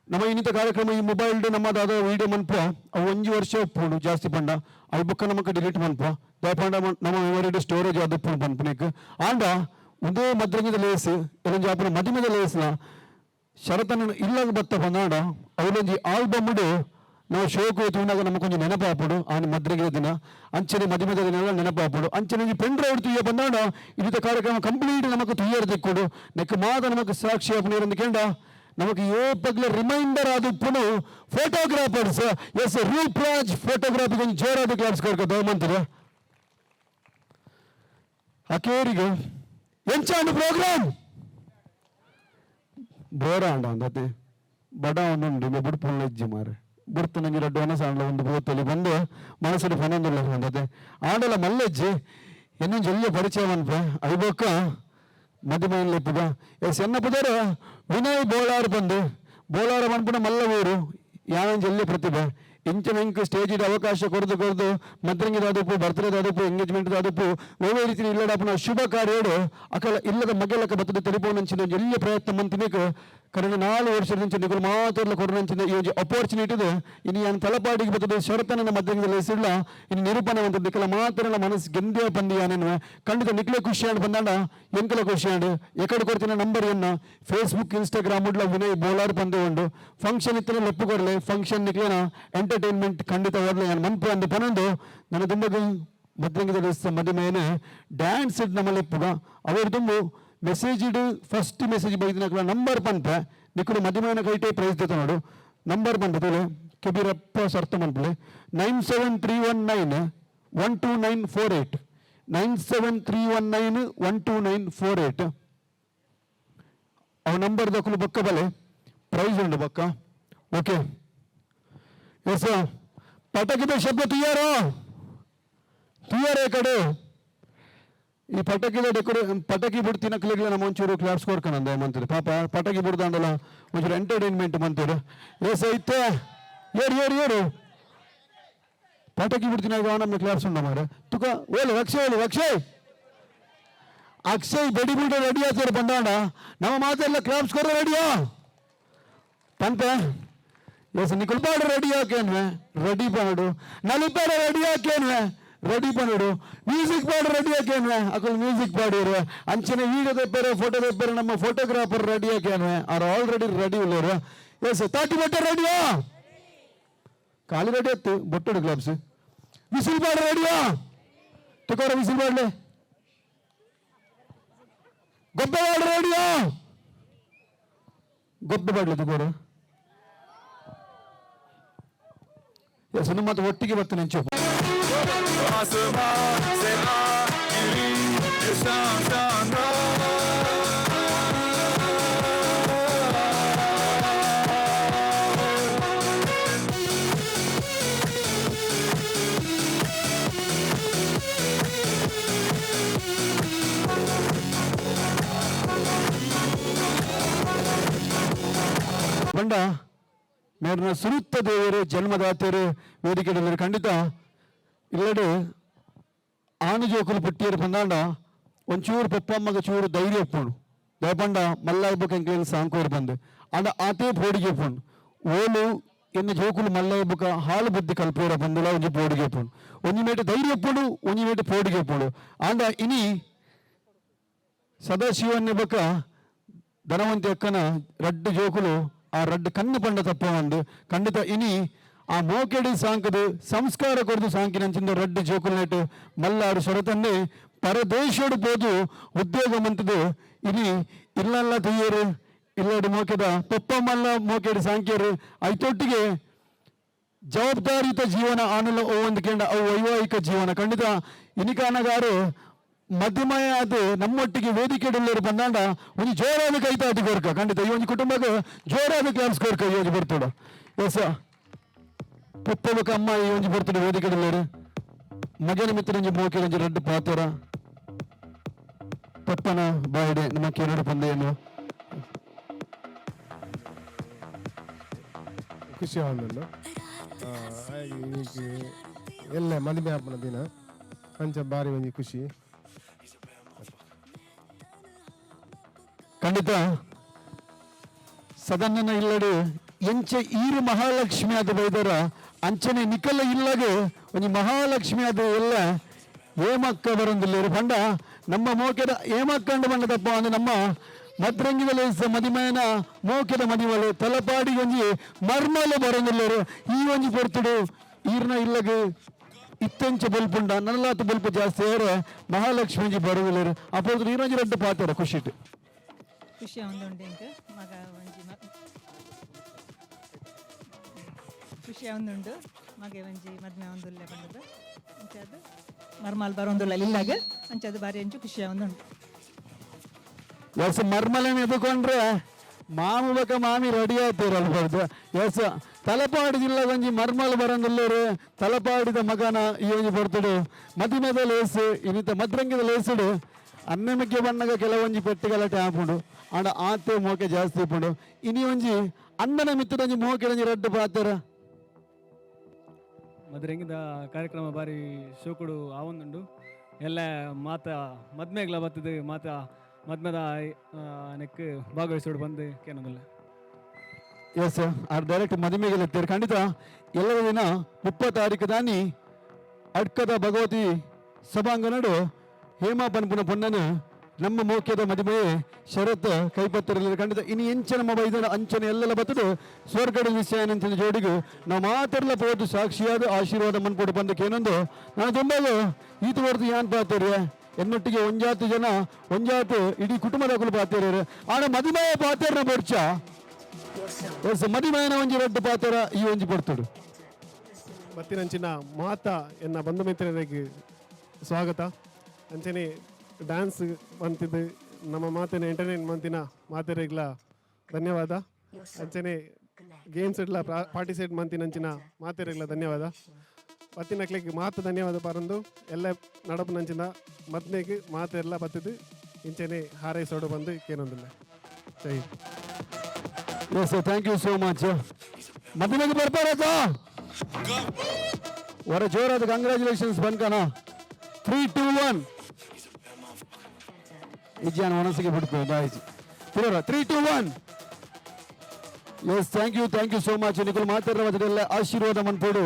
ನಮ್ಮ ಇನ್ನಿತ ಕಾರ್ಯಕ್ರಮ ಈ ಮೊಬೈಲ್ ನಮ್ಮದಾದ ವಿಡಿಯೋ ಮನ್ಪ ಅವು 1 ವರ್ಷ ಉಪ್ಪುಂಡು ಜಾಸ್ತಿ ಪಂಡ ಅವು ಬೊಕ್ಕ ನಮಕ್ ಡಿಲೀಟ್ ಮನ್ಪ ದಯಪಂಡ ನಮ್ಮ ಮೆಮೊರಿ ಸ್ಟೋರೇಜ್ ಅದು ಉಪ್ಪು ಪನ್ಪನಿಕ್ ಆಂಡ ಒಂದೇ ಮದ್ರಂಗದ ಲೇಸ್ ಎಲ್ಲೊಂದು ಜಾಪನ ಮದಿಮೆದ ಲೇಸ್ನ ಶರತನ ಇಲ್ಲಾಗ ಬತ್ತ ಬಂದಾಡ ಅವಳೊಂದು ಆಲ್ಬಮ್ ನಾವು ಶೋಕು ತಗೊಂಡಾಗ ನಮಗೊಂದು ನೆನಪಾಪಡು ಆ ಮದ್ರಂಗಿದ ದಿನ ಅಂಚನೆ ಮದಿಮೆದ ದಿನ ಎಲ್ಲ ನೆನಪಾಪಡು ಅಂಚನೆ ಪೆನ್ ಡ್ರೈವ್ ತುಯ್ಯ ಬಂದಾಡ ಇನ್ನಿತ ಕಾರ್ಯಕ್ರಮ ಕಂಪ್ಲೀಟ್ ನಮಕ್ ತುಯ್ಯರ್ ತೆಕ್ಕೊಡು ನೆಕ್ ಮಾದ ನಮಕ್ ಸಾಕ್ಷಿ ಅಪನೀರಂದು ಕೇಂಡ ನಮಗೆ ಏಪಗ್ಲ ರಿಮೈಂಡರ್ ಆದ ಪುನು ಫೋಟೋಗ್ರಾಫರ್ಸ್ ಎಸ್ ರೂಪ್ರಾಜ್ ಫೋಟೋಗ್ರಾಫಿಗೆ ಒಂದು ಜೋರಾದ ಕ್ಲಾಪ್ಸ್ ಕೊಡ್ಕ ದಯಮಂತರ ಅಕೇರಿಗೆ ಎಂಚಾಂಡು ಪ್ರೋಗ್ರಾಮ್ ಬೋರ ಅಂಡ ಅಂದತೆ ಬಡ ಒಂದುಂಡು ಬುಡ್ಪುಲ್ಲ ಇಜ್ಜಿ ಮಾರೆ ಬುಡ್ತು ನಂಗೆ ರಡ್ಡು ಸಾಂಡ್ಲ ಒಂದು ಬೋತಲ್ಲಿ ಬಂದು ಮನಸ್ಸಿನ ಫನೊಂದುಲ್ಲ ಅಂದತೆ ಆಡಲ ಮಲ್ಲಜ್ಜಿ ಇನ್ನೊಂದು ಜೊಲ್ಲೆ ಪರಿಚಯ ಮನ್ಪ ಐಬೊಕ್ಕ ಮದುಮೈನ್ ಲೆಪ್ಪುಗ ಎಸ್ ಎನ್ನ ಪುದರ ವಿನಯ್ ಬೋಳಾರ್ ಬಂದು ಬೋಳಾರ ಮನ್ಪುಣ ಮಲ್ಲ ಊರು ಯಾವನ್ ಜಲ್ಲೆ ಪ್ರತಿಭೆ ಇಂಚಿನ ಇಂಕು ಸ್ಟೇಜಿಗೆ ಅವಕಾಶ ಕೊರದು ಮದ್ರಂಗಿದ ಆದಪ್ಪು ಬರ್ತ್ಡೇದ ಆದಪ್ಪು ಎಂಗೇಜ್ಮೆಂಟ್ ಆದಪ್ಪು ಒಳ್ಳೆ ರೀತಿ ಇಲ್ಲಡಪ್ಪನ ಶುಭ ಕಾರ್ಯೋಡು ಅಕಲ ಇಲ್ಲದ ಮಗೆಲಕ್ಕ ಬತ್ತದ ತೆಲಿಪೋನಂಚಿನ ಎಲ್ಲಿ ಪ್ರಯತ್ನ ಮಂತಿನಿಕ್ ಕರೆನ 4 ವರ್ಷದ నుంచి ನಿಗಳು ಮಾತಾಡಲ ಕೊರನಂಚಿನ ಈ ಒಂದು ಅಪರ್ಚುನಿಟಿ ಇದೆ ಇನ್ನು ಯಾನ್ ತಲಪಾಡಿಗೆ ಬತ್ತದ ಶರತನ ಮದ್ರಂಗಿದ ಲೇಸಿಡ್ಲ ಇನ್ನು ನಿರೂಪಣೆ ಅಂತ ನಿಕಲ ಮಾತಾಡಲ ಮನಸ್ಸು ಗೆಂದೇ ಬಂದಿ ಯಾನೇನು ಖಂಡಿತ ನಿಕ್ಲೆ ಖುಷಿ ಆಂಡ್ ಬಂದಾಂಡ ಎಂಕಲ ಖುಷಿ ಆಂಡ್ ಎಕಡೆ ಕೊಡ್ತಿನ ನಂಬರ್ ಎನ್ನ ಫೇಸ್ಬುಕ್ ಇನ್ಸ್ಟಾಗ್ರಾಮ್ ಉಡ್ಲ ವಿನಯ್ ಬೋಲಾರ್ ಬಂದು ಉಂಡು ಫಂಕ್ಷನ್ ಇತ್ತನ ಲೆಪ್ಪು ಕೊಡ್ಲೆ ಫಂಕ್ಷನ್ ನಿಕ್ಲೇನ ಎಂಟರ್ಟೈನ್ಮೆಂಟ್ ಖಂಡಿತ ಓದ್ಲೆ ನಾನು ಮನ್ಪು ಅಂದು ಪನೊಂದು ನನ್ನ ತುಂಬ ಮದ್ರಂಗಿದ ಲೇಸ ಮದುಮೆಯೇ ಡ್ಯಾನ್ಸ್ ಇಡ್ ನಮ್ಮ ಲೆಪ್ಪುಗ ಅವರು ತುಂಬ ಮೆಸೇಜ್ ಇಡು ಫಸ್ಟ್ ಮೆಸೇಜ್ ಬೈದಿನ ನಂಬರ್ ಪಂಪ ನಿಕ್ಕಡು ಮದುಮೆಯನ ಕೈಟೇ ಪ್ರೈಸ್ ದೇತ ನೋಡು ನಂಬರ್ ಬಂದತೇಳಿ ಕೆಬಿರಪ್ಪ ಸರ್ತ ಮನ್ಪಲೆ 9731912948 9731912948 ಅವ ನಂಬರ್ ದಕ್ಕಲು ಬಕ್ಕ ಬಲೆ ಪ್ರೈಸ್ ಉಂಡು ಬಕ್ಕ ಓಕೆ ಎಸ್ ಪಟಕಿದ ಶಬ್ದ ತುಯ್ಯಾರೋ ಕಡೆ ಈ ಪಟಾಕಿದ ಪಟಾಕಿ ಬಿಡ್ತಿನ ಕ್ಲಿಗ್ಲ ನಮ್ಮ ಒಂಚೂರು ಕ್ಲಾಪ್ಸ್ ಕೊಡ್ಕೊಂಡ ಮಂತ್ರಿ ಪಾಪ ಪಟಾಕಿ ಬಿಡ್ದಾಂಡಲ್ಲ ಒಂಚೂರು ಎಂಟರ್ಟೈನ್ಮೆಂಟ್ ಮಂತೀರು ಎಸ್ ಐತೆ ಏರು ಪಟಾಕಿ ಬಿಡ್ತಿನ ನಮ್ಗೆ ಕ್ಲಾಪ್ಸ್ ಉಂಡ ಮಾರ ತುಕ ಓಲಿ ರಕ್ಷೆ ಅಕ್ಷಯ್ ಬೆಡಿಬಿಡ ರೆಡಿ ಆಗ್ತಾರೆ ಬಂದಾಡ ನಮ್ಮ ಮಾತೆಲ್ಲ ಕ್ಲಾಪ್ಸ್ ಕೊರ ರೆಡಿಯಾ ಪಂಪೆ ಎಸ್ ನಿಕುಲ್ಪಾಡು ರೆಡಿ ಹಾಕೇನ್ವೆ ರೆಡಿ ಪಡು ನಲಿಪಾಡ ರೆಡಿ ಹಾಕೇನ್ವೆ ರೆಡಿ ಪಡು ಮ್ಯೂಸಿಕ್ ಪಾಡು ರೆಡಿ ಹಾಕೇನ್ವೆ ಅಕಲ್ ಮ್ಯೂಸಿಕ್ ಪಾಡಿರು ಅಂಚನೆ ವೀಡಿಯೋ ತೆಪ್ಪರೆ ಫೋಟೋ ತೆಪ್ಪರೆ ನಮ್ಮ ಫೋಟೋಗ್ರಾಫರ್ ರೆಡಿ ಹಾಕೇನ್ವೆ ಆರ್ ಆಲ್ರೆಡಿ ರೆಡಿ ಉಳ್ಳವರು ಎಸ್ ತಾಟಿ ಬಟ್ಟೆ ರೆಡಿಯಾ ಖಾಲಿ ರೆಡಿ ಆಯ್ತು ಬೊಟ್ಟಡು ಕ್ಲಾಪ್ಸ್ ವಿಸಿಲ್ ಪಾಡು ರೆಡಿಯಾ ತುಕೋರ ವಿಸಿಲ್ ಪಾಡ್ಲೆ ಗೊಬ್ಬೆ ಪಾಡು ರೆಡಿಯಾ ಗೊಬ್ಬೆ ಪಾಡ್ಲೆ ತುಕೋರ ಎಸ್ ಮತ್ತೆ ಒಟ್ಟಿಗೆ ಬರ್ತಾನೆ ಹೆಂಚು ಬಂಡ ಮೇರ್ನ ಸುರುತ್ತ ದೇವರು ಜನ್ಮದಾತೆಯರು ವೇದಿಕೆಯಲ್ಲಿ ಖಂಡಿತ ಇಲ್ಲಡೆ ಆನು ಜೋಕುಲು ಪುಟ್ಟಿಯರು ಬಂದಾಂಡ ಒಂಚೂರು ಪಪ್ಪಮ್ಮಗ ಚೂರು ಧೈರ್ಯ ಒಪ್ಪುಂಡು ದಯಪಂಡ ಮಲ್ಲಯ್ಯಬ್ಬ ಕಂಕೇಲಿ ಸಾಂಕೋರು ಬಂದು ಆಂಡ ಆತೇ ಪೋಡಿಗೆ ಒಪ್ಪುಂಡು ಓಲು ಎನ್ನ ಜೋಕುಲು ಮಲ್ಲಯ್ಯಬ್ಬಕ ಹಾಲು ಬುದ್ಧಿ ಕಲ್ಪೋರ ಬಂದುಲ ಒಂಜಿ ಪೋಡಿಗೆ ಒಪ್ಪುಂಡು ಒಂಜಿ ಮೇಟು ಧೈರ್ಯ ಒಪ್ಪುಂಡು ಒಂಜಿ ಮೇಟು ಪೋಡಿಗೆ ಒಪ್ಪುಂಡು ಆಂಡ ಇನಿ ಸದಾಶಿವನ್ಯ ಬಕ ಧನವಂತಿ ಅಕ್ಕನ ರಡ್ಡು ಜೋಕುಲು ಆ ರಡ್ಡು ಕಣ್ಣು ಪಂಡ ತಪ್ಪ ಒಂದು ಖಂಡಿತ ಇನಿ ಆ ಮೋಕೆಡಿ ಸಾಂಕದು ಸಂಸ್ಕಾರ ಕೊಡ್ದು ಸಾಂಕಿನಂಚಿಂದ ರಡ್ಡು ಜೋಕುಲ್ನೆಟ್ಟು ಮಲ್ಲಾರು ಸೊರತನ್ನೇ ಪರದೇಶೋಡು ಪೋದು ಉದ್ಯೋಗ ಮಂತದು ಇನಿ ಇಲ್ಲಲ್ಲ ತೆಯ್ಯರು ಇಲ್ಲಡು ಮೋಕೆದ ಪಪ್ಪ ಮಲ್ಲ ಮೋಕೆಡಿ ಸಾಂಕ್ಯರು ಐತೊಟ್ಟಿಗೆ ಜವಾಬ್ದಾರಿತ ಜೀವನ ಆನಲ ಓ ಒಂದು ಕೆಂಡ ಅವು ವೈವಾಹಿಕ ಜೀವನ ಖಂಡಿತ ಇನಿಕಾನಗಾರು ಮಧ್ಯಮಯ ಅದು ನಮ್ಮೊಟ್ಟಿಗೆ ವೇದಿಕೆಡುಳ್ಳವರು ಬಂದಾಂಡ ಒಂದು ಜೋರಾದ ಕೈತಾಟಿ ಕೋರ್ಕ ಖಂಡಿತ ಈ ಒಂದು ಕುಟುಂಬಕ್ಕೆ ಜೋರಾದ ಕ್ಲಾಪ್ಸ್ ಕೋರ್ಕ ಈ ಒಂದು ಬರ್ತೋಡ ಎಸ್ ಪಪ್ಪಬಕ ಅಮ್ಮ ಈ ಒಂದು ಬರ್ತಡೆ ವೇದಿಕೆಡುಳ್ಳವರು ಮಗನ ಮಿತ್ರ ಮೋಕೆ ಒಂಜಿ ರಡ್ಡು ಪಾತ್ರ ಪಪ್ಪನ ಬಾಯ್ಡೆ ನಮ್ಮ ಕೇರಳ ಪಂದೆಯನ್ನು ಖುಷಿ ಆಗುಂಡು ಎಲ್ಲ ಮದುವೆ ಹಬ್ಬನ ದಿನ ಅಂಚ ಬಾರಿ ಒಂಜಿ ಖುಷಿ ಖಂಡಿತ ಸದನ್ನ ಇಲ್ಲಡು ಎಂಚೆ ಈರು ಮಹಾಲಕ್ಷ್ಮಿ ಅದು ಬೈದರ ಅಂಚನೆ ನಿಕಲ ಇಲ್ಲಗೆ ಒಂದು ಮಹಾಲಕ್ಷ್ಮಿ ಅದು ಎಲ್ಲ ಏಮಕ್ಕ ಬರಂದಿಲ್ಲ ಪಂಡ ನಮ್ಮ ಮೋಕೆದ ಏಮಕ್ಕಂಡು ಬಂಡದಪ್ಪ ಅಂದ್ರೆ ನಮ್ಮ ಮದ್ರಂಗಿದಲ್ಲಿ ಮದಿಮಯನ ಮೋಕೆದ ಮದಿಮಲು ತಲಪಾಡಿ ಒಂಜಿ ಮರ್ಮಲು ಬರಂದಿಲ್ಲರು ಈ ಒಂಜಿ ಕೊಡ್ತಡು ಈರ್ನ ಇಲ್ಲಗೆ ಇತ್ತೆಂಚ ಬಲ್ಪುಂಡ ನಲ್ಲಾತು ಬಲ್ಪು ಜಾಸ್ತಿ ಅವರೇ ಮಹಾಲಕ್ಷ್ಮಿ ಬರುದಿಲ್ಲರು ಅಪ್ಪ ಈರೊಂಜಿ ರಡ್ಡು ಪಾತಾರ ಖುಷಿಟ್ಟು ಖುಷಿ ಒಂದುಂಡು ಇಂಕ ಮಗ ಒಂಜಿ ಖುಷಿ ಒಂದುಂಡು ಮಗೆ ಒಂಜಿ ಮದ್ಮೆ ಒಂದುಲ್ಲೆ ಬಂದದ್ದು ಅಂಚದು ಮರ್ಮಾಲ್ ಬರೋಂದುಲ್ಲ ಇಲ್ಲಾಗ ಅಂಚದು ಬಾರಿ ಅಂಚು ಖುಷಿ ಒಂದುಂಡು ಎಸ್ ಮರ್ಮಲನ ಎದುಕೊಂಡ್ರೆ ಮಾಮು ಬಕ ಮಾಮಿ ರೆಡಿ ಆಗ್ತೀರಲ್ಬಾರ್ದು ಎಸ್ ತಲಪಾಡಿ ಜಿಲ್ಲೆ ಒಂಜಿ ಮರ್ಮಲ್ ಬರಂದಿಲ್ಲರು ತಲಪಾಡಿದ ಮಗನ ಈ ಒಂಜಿ ಬರ್ತಡು ಮದಿಮೆದ ಲೇಸು ಇನ್ನಿತ ಮದ್ರಂಗಿದ ಲೇಸುಡು ಅನ್ನಮಕ್ಕೆ ಬಣ್ಣಗ ಕೆಲವೊಂಜಿ ಪೆಟ್ಟಿಗೆಲ್ಲ ಟ್ಯಾಪುಂಡು ಆಂಡ ಆತೆ ಮೋಕೆ ಜಾಸ್ತಿ ಇಪ್ಪುಂಡು ಇನಿ ಒಂಜಿ ಅಣ್ಣನ ಮಿತ್ತದೊಂಜಿ ಮೋಕೆ ಒಂಜಿ ರಡ್ಡು ಪಾತ್ರ ಮದ್ರಂಗಿದ ಕಾರ್ಯಕ್ರಮ ಬಾರಿ ಶೋಕುಡು ಆವೊಂದುಂಡು ಎಲ್ಲ ಮಾತ ಮದ್ಮೆಗ್ಲ ಬತ್ತದು ಮಾತ ಮದ್ಮೆದ ನೆಕ್ ಭಾಗವಹಿಸೋಡು ಬಂದು ಕೇನೋದಿಲ್ಲ ಎಸ್ ಆರ್ ಡೈರೆಕ್ಟ್ ಮದುವೆಗೆಲ್ಲ ಎತ್ತಾರೆ ಖಂಡಿತ ಎಲ್ಲರ ದಿನ 30 ತಾರೀಕು ದಾನಿ ಅಡ್ಕದ ಭಗವತಿ ಸಭಾಂಗಣಡು ಹೇಮಾ ಪನ್ಪುನ ಪೊನ್ನನು ನಮ್ಮ ಮೋಕ್ಯದ ಮದುವೆ ಶರತ್ ಕೈಪತ್ತರಲ್ಲಿ ಖಂಡಿತ ಇನ್ನು ಎಂಚ ನಮ್ಮ ಬೈದನ ಅಂಚನೆ ಎಲ್ಲೆಲ್ಲ ಬತ್ತದು ಸ್ವರ್ಗಡ ನಿಶ್ಚಯನಂಚಿನ ಜೋಡಿಗೂ ನಾವು ಮಾತೆಲ್ಲ ಪೋದು ಸಾಕ್ಷಿಯಾದ ಆಶೀರ್ವಾದ ಮನ್ಪೋಡು ಬಂದಕ್ಕೆ ಏನೊಂದು ನಾನು ತುಂಬ ಈತು ಹೊರತು ಏನ್ ಪಾತೇರಿ ಎನ್ನೊಟ್ಟಿಗೆ ಒಂಜಾತು ಜನ ಒಂಜಾತು ಇಡೀ ಕುಟುಂಬದ ಪಾತೇರಿ ಆಡ ಮದುವೆಯ ಪಾತೇರನ ಬರ್ಚ ಎಸ್ ಮದುವೆನ ಒಂಜಿ ರಡ್ಡು ಪಾತರ ಈ ಒಂಜಿ ಬರ್ತಡು ಬತ್ತಿನಂಚಿನ ಮಾತ ಎನ್ನ ಬಂಧು ಮಿತ್ರರಿಗೆ ಸ್ವಾಗತ ಅಂಚನೆ ಡ್ಯಾನ್ಸ್ ಬಂತಿದ್ದು ನಮ್ಮ ಮಾತಿನ ಎಂಟರ್ಟೈನ್ ಮಂತಿನ ಮಾತೆರೆಗ್ಲ ಧನ್ಯವಾದ ಅಂಚನೆ ಗೇಮ್ಸ್ ಇಡ್ಲ ಪಾರ್ಟಿಸಿಪೇಟ್ ಮಂತಿನಂಚಿನ ಮಾತೆರೆಗ್ಲ ಧನ್ಯವಾದ ಪತ್ತಿನಕ್ಲಿಗೆ ಮಾತು ಧನ್ಯವಾದ ಪರಂದು ಎಲ್ಲ ನಡಪು ನಂಚಿನ ಮದ್ನೆಗೆ ಮಾತೆಲ್ಲ ಬತ್ತಿದ್ದು ಇಂಚನೆ ಹಾರೈಸೋಡು ಬಂದು ಕೇನೊಂದಿಲ್ಲ ಜೈ yes thank you so much ಮದುವೆಗೆ ಬರ್ತಾರಕ್ಕ ವರ ಜೋರಾದ ಕಂಗ್ರ್ಯಾಚುಲೇಷನ್ಸ್ ಬಂದ್ಕಣ 3, 2, 1 ಇಜ್ಜಾನ ಮನಸ್ಸಿಗೆ ಬಿಡ್ಬೋದು ಆಯ್ತು ಪುರ 3 2 1 yes thank you so much Nikhil ಮಾತಾಡುವುದೆಲ್ಲ ಆಶೀರ್ವಾದ ಮನ್ಪೋಡು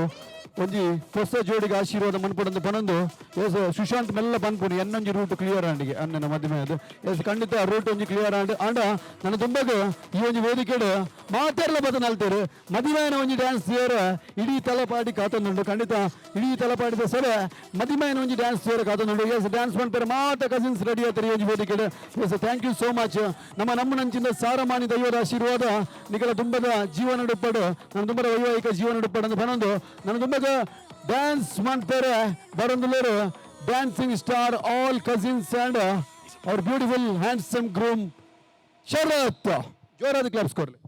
ಒಂಜಿ ಹೊಸ ಜೋಡಿಗೆ ಆಶೀರ್ವಾದ ಮನ್ಪೋಡು ಅಂತ ಪನೊಂದು ಎಸ್ ಸುಶಾಂತ್ ಮೆಲ್ಲ ಪನ್ಪುಡು ಎನ್ನೊಂಜಿ ರೂಟ್ ಕ್ಲಿಯರ್ ಆಂಡಿಗೆ ಅನ್ನನ ಮದುವೆ ಅದು ಎಸ್ ಖಂಡಿತ ರೂಟ್ ಒಂಜಿ ಕ್ಲಿಯರ್ ಆಂಡ ನನ್ನ ತುಂಬಾಗ ಈ ಒಂಜಿ ವೇದಿಕೆಡು ಮಾತಾಡಲ ಬದನಾಲ್ತೇರು ಮದುವೆನ ಒಂಜಿ ಡ್ಯಾನ್ಸ್ ಸೇರ ಇಡೀ ತಲಪಾಡಿ ಕಾತೊಂದುಂಡು ಖಂಡಿತ ಇಡೀ ತಲಪಾಡಿದ ಸರ ಮದುವೆನ ಒಂಜಿ ಡ್ಯಾನ್ಸ್ ಸೇರ ಕಾತೊಂದುಂಡು ಎಸ್ ಡ್ಯಾನ್ಸ್ ಮನ್ಪೇರು ಮಾತ ಕಸಿನ್ಸ್ ರೆಡಿ ಆತಾರೆ ಈ ಒಂಜಿ ವೇದಿಕೆಡು yes thank you so much ನಮ್ಮನಂಚಿಂದ ಸಾರಮಾನಿ ದೈವದ ಆಶೀರ್ವಾದ ನಿಖಲ ತುಂಬದ ಜೀವನ ಡುಪ್ಪಡು ನನ್ನ ತುಂಬದ ವೈವಾಹಿಕ ಜೀವನ ಡುಪ್ಪಡು ಅಂತ ಪನೊಂದು ನನ್ನ ತುಂಬಗ ಡ್ಯಾನ್ಸ್ ಮಾಡ್ತಾರೆ ಬರೋಂದುಲೇರು dancing star all cousins and our beautiful handsome groom Sharath ಜೋರಾದ ಕ್ಲಾಪ್ಸ್ ಕೊಡ್ಲಿ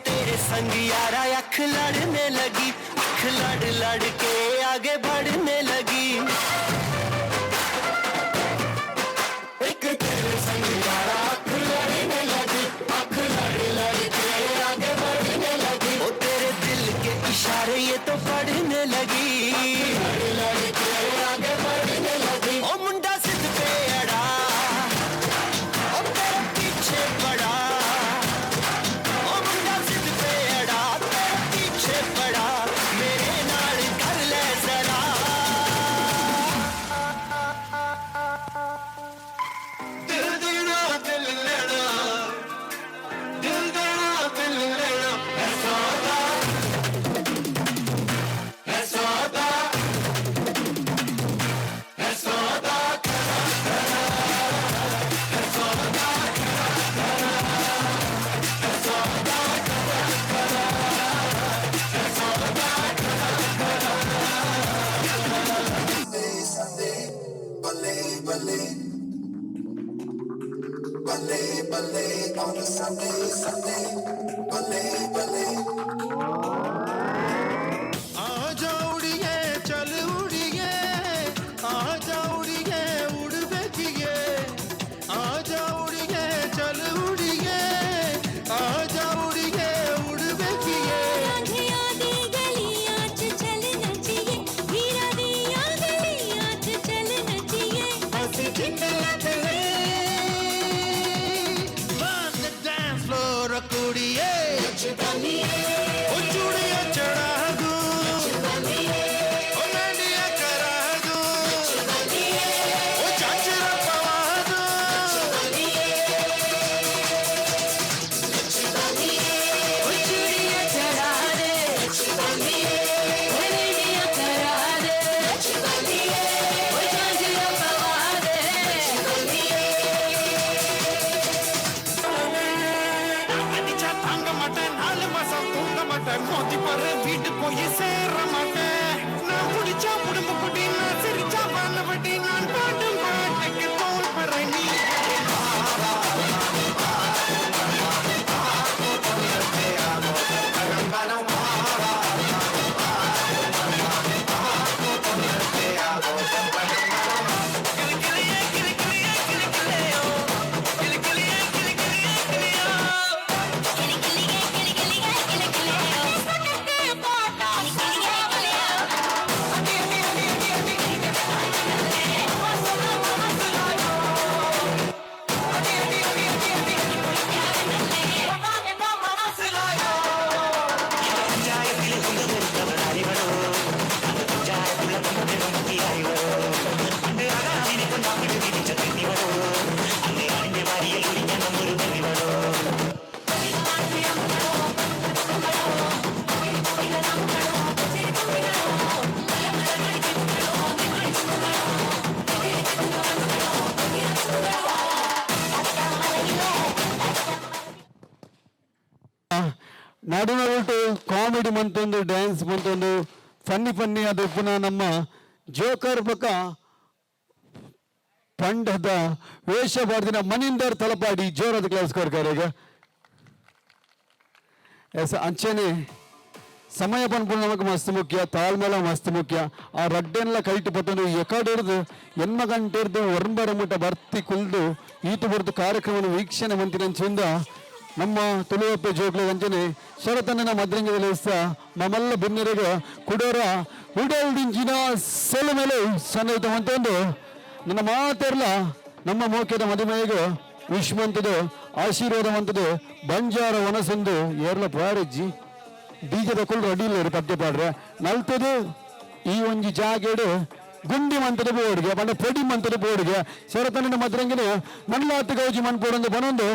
तेरे संग यारा अख लड़ने लगी, अख लड़ लड़ के आगे बढ़ने लगी। एक तेरे संग यारा अख लड़ने लगी, अख लड़ लड़ के आगे बढ़ने लगी। ओ तेरे दिल के इशारे ये तो पढ़ने लगी, लड़ लड़ के आगे बढ़ने लगी। ओ मुंडा सिद्ध पे अड़ा, ओ तेरे पीछे पड़ा, बड़ा मेरे नाल कर ले जरा। दिल देना दिल लेना, दिल देना दिल लेना, है सौदा, है सौदा, है सौदा करा करा, है सौदा करा करा, है सौदा करा करा। आजा उड़िए चल उड़िए, आजा उड़िए उड़ बेचिए, आजा उड़िए चल उड़िए, आजा उड़िए उड़ बेचिए। On the dance floor, कुड़िए ನಡುನಡುಟು ಕಾಮಿಡಿ ಮಂತೊಂದು ಡ್ಯಾನ್ಸ್ ಮಂತೊಂದು ಫನ್ನಿ ಅದು ಪುನಃ ನಮ್ಮ ಜೋಕರ್ ಬಕ ಪಂಡದ ವೇಷ ಬಾರ್ದಿನ ಮನಿಂದರ್ ತಲಪಾಡಿ ಜೋರಾದ ಕ್ಲಾಸ್ ಕೊರ್ಕಾರೆಗ ಎಸ್ ಅಂಚೆನೆ ಸಮಯ ಪನ್ಪುಣ ನಮಗೆ ಮಸ್ತ್ ಮುಖ್ಯ, ತಾಳ್ಮೆಲ ಮಸ್ತ್ ಮುಖ್ಯ. ಆ ರಡ್ಡೆಲ್ಲ ಕೈಟು ಪತ್ತೊಂದು ಎಕಡಿರ್ದು ಎನ್ನ ಗಂಟೆರ್ದು ಒರಂಬರ ಮುಟ್ಟ ಬರ್ತಿ ಕುಲ್ದು ಈತು ಬರ್ದು ಕಾರ್ಯಕ್ರಮವನ್ನು ವೀಕ್ಷಣೆ ಮಂತಿನಂಚಿಂದ ನಮ್ಮ ತುಳುವಪ್ಪೆ ಜೋಗ್ಲೆ ಅಂಜನೆ ಶರತನ ಮದ್ರಂಗದಲ್ಲಿ ಮಮಲ್ಲ ಬಿನ್ನರೆಗೆ ಕುಡೋರ ಉಡಲ್ದಿಂಜಿನ ಸೆಲೆ ಮೇಲೆ ಸನ್ನಯಿತ ಅಂತಂದು ನನ್ನ ಮಾತೆರ್ಲ ನಮ್ಮ ಮೋಕ್ಯದ ಮದುವೆಗೆ ವಿಶ್ವಂತದ ಆಶೀರ್ವಾದವಂತದ ಬಂಜಾರ ಒನಸಂದು ಏರ್ಲ ಪಾರಜ್ಜಿ ಬೀಜದ ಕುಲ್ರು ಅಡಿಲ್ಲ ಪದ್ಯ ಪಾಡ್ರೆ ನಲ್ತದು ಈ ಒಂಜಿ ಜಾಗೇಡು ಗುಂಡಿ ಮಂತದ ಬೋರ್ಡ್ಗೆ ಬಂಡ ಪೊಡಿ ಮಂತದ ಬೋರ್ಡ್ಗೆ ಶರತನ ಮದ್ರಂಗಿನ ನಲ್ಲಾತು ಗೌಜಿ ಮನ್ಪೋಡೊಂದು ಬನೊಂದು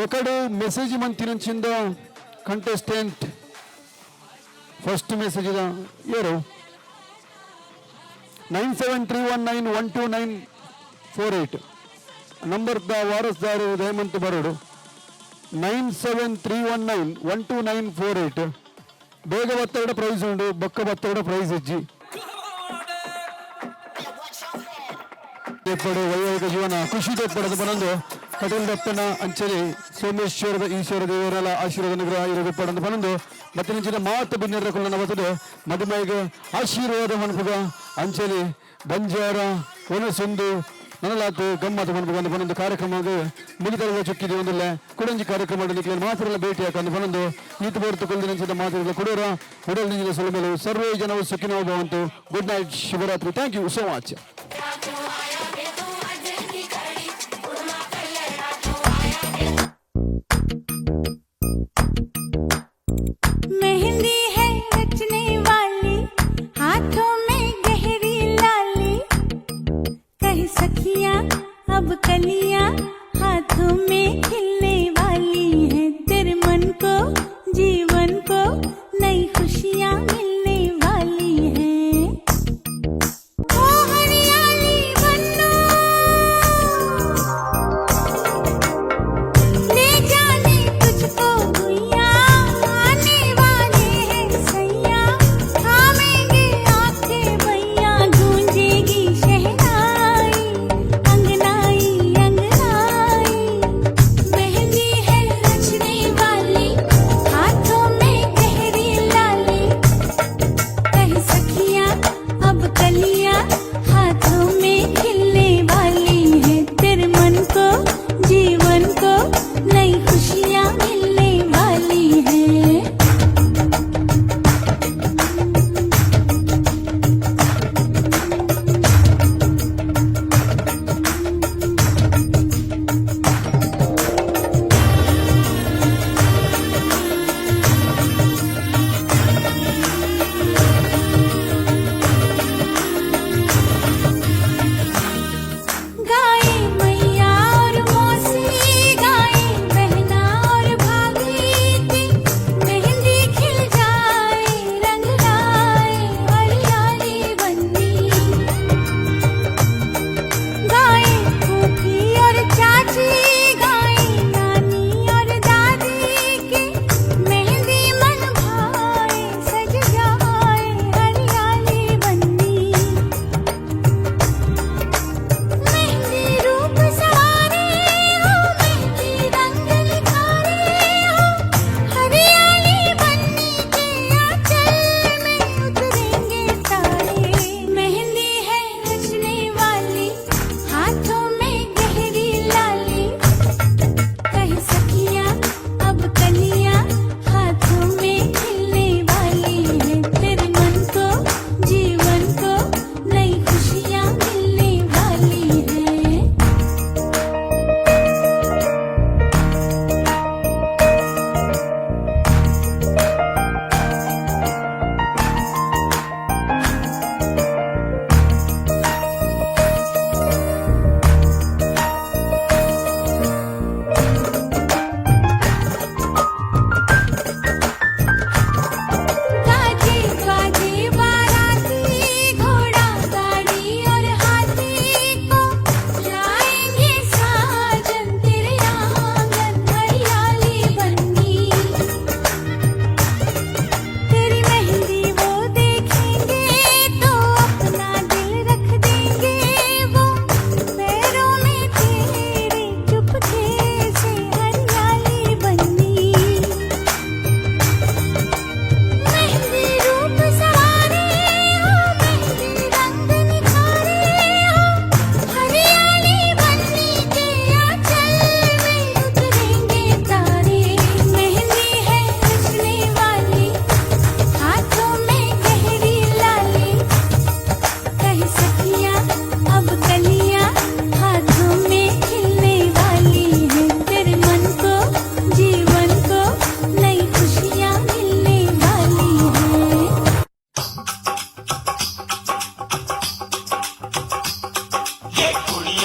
ಎಕಡು ಮೆಸೇಜ್ ಮಂತಿನಂಚಿಂದ ಕಂಟೆಸ್ಟೆಂಟ್ ಫಸ್ಟ್ ಮೆಸೇಜ್ ಯಾರು 9731912948 ನಂಬರ್ ದ ವಾರಸ್ದಾರು ದಯಮಂತ್ ಬರೋಡು 9731912948 ಬೇಗ ಬತ್ತರಡ ಪ್ರೈಸ್ ಉಂಡು ಬೊಕ್ಕ ಬತ್ತರಡ ಪ್ರೈಸ್ ಇಜ್ಜಿ ತೆಪ್ಪಡು ವೈವಾಹಿಕ ಜೀವನ ಖುಷಿ ತೆಪ್ಪಡದ ಬನೊಂದು ಕಟೀಲ್ ದಪ್ಪನ ಅಂಚನೆ ಸೋಮೇಶ್ವರದ ಈಶ್ವರ ದೇವರೆಲ್ಲ ಆಶೀರ್ವಾದ ನಿಗ್ರಹ ಇರಬೇಪಡಂದು ಬನೊಂದು ಮತ್ತೆ ನಿಂಚಿನ ಮಾತು ಬಿನ್ನೆರ ಕೊಳ್ಳನ ಬರ್ತದೆ ಮದುವೆಗೆ ಆಶೀರ್ವಾದ ಮನ್ಪುಗ ಅಂಚನೆ ಬಂಜಾರ ಒನಸೊಂದು ನನಲಾತು ಗಮ್ಮತ್ತು ಮನ್ಪುಗ ಬನೊಂದು ಕಾರ್ಯಕ್ರಮಕ್ಕೆ ಮುಗಿದಲ್ಲ ಚುಕ್ಕಿದೆ ಒಂದಿಲ್ಲ ಕುಡಂಜಿ ಕಾರ್ಯಕ್ರಮ ಮಾಡಲಿಕ್ಕೆ ಮಾತ್ರ ಭೇಟಿ ಹಾಕಂದು ಬನೊಂದು ಈತು ಬರ್ತು ಕುಲ್ದಿ ನಿಂಚಿದ ಮಾತುಗಳ ಕುಡೋರ ಉಡಲ್ ನಿಂಚಿನ ಸೊಲಮೆಲು ಸರ್ವೇ ಜನವು ಸುಖಿನೋ ಭವಂತು. ಗುಡ್ ನೈಟ್, ಶುಭರಾತ್ರಿ. Thank you so much. मेहंदी है रचने वाली, हाथों में गहरी लाली, कहीं सखियां अब कलियां हाथों में खिलने वाली हैं, तेरे मन को जीवन को नई खुशियां मिलने वाली हैं. ओ हरिया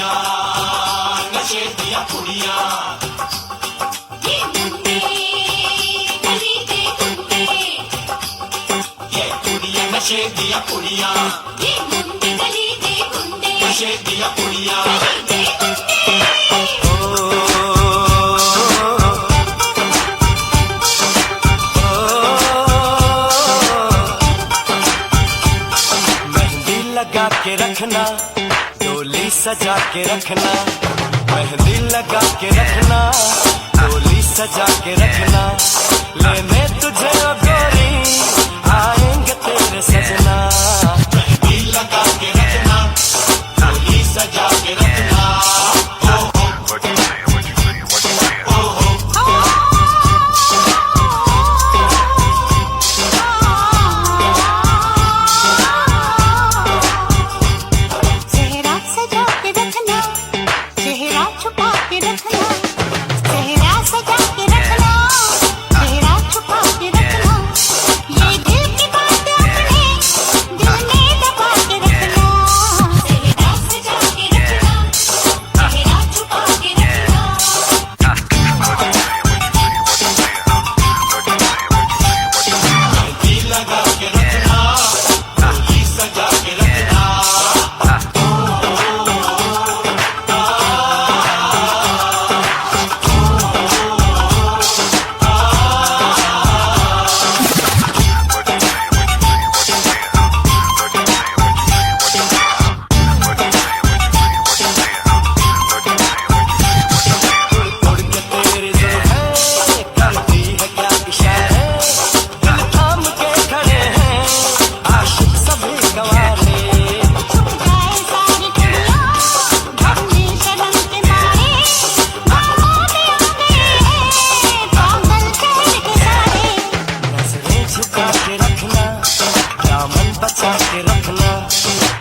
कुड़ियां नशे दिया कुड़ियां ये मुंडे गली दे गुंडे ये कुड़ियां नशे दिया कुड़ियां ये मुंडे गली दे गुंडे नशे दिया कुड़ियां लगा के रखना डोली सजा के रखना मेहंदी लगा के रखना डोली सजा के रखना लेने तुझे ओ गोरी आएंगे तेरे सजना मेहंदी लगा के रखना डोली सजा के रखना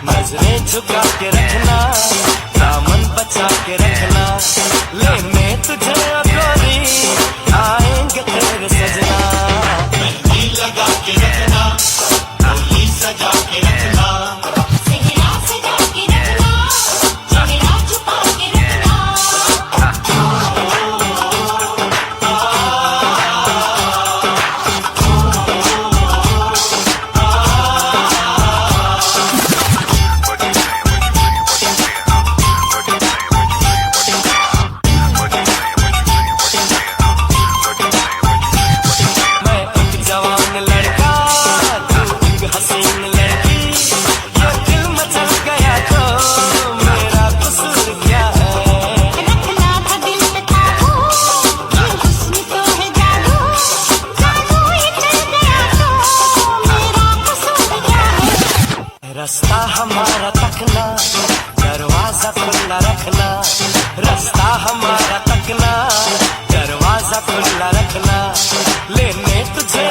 नजरें झुका के रखना दामन बचा के रखना लेने तुझे गोरी आएंगे तेरे सजना मेहंदी लगा के रखना डोली सजा के रखना सेहरा सजा के रखना चेहरा छुपा के रखना रास्ता हमारा तकना दरवाजा खुला रखना रास्ता हमारा तकना दरवाजा खुला रखना लेने तुझे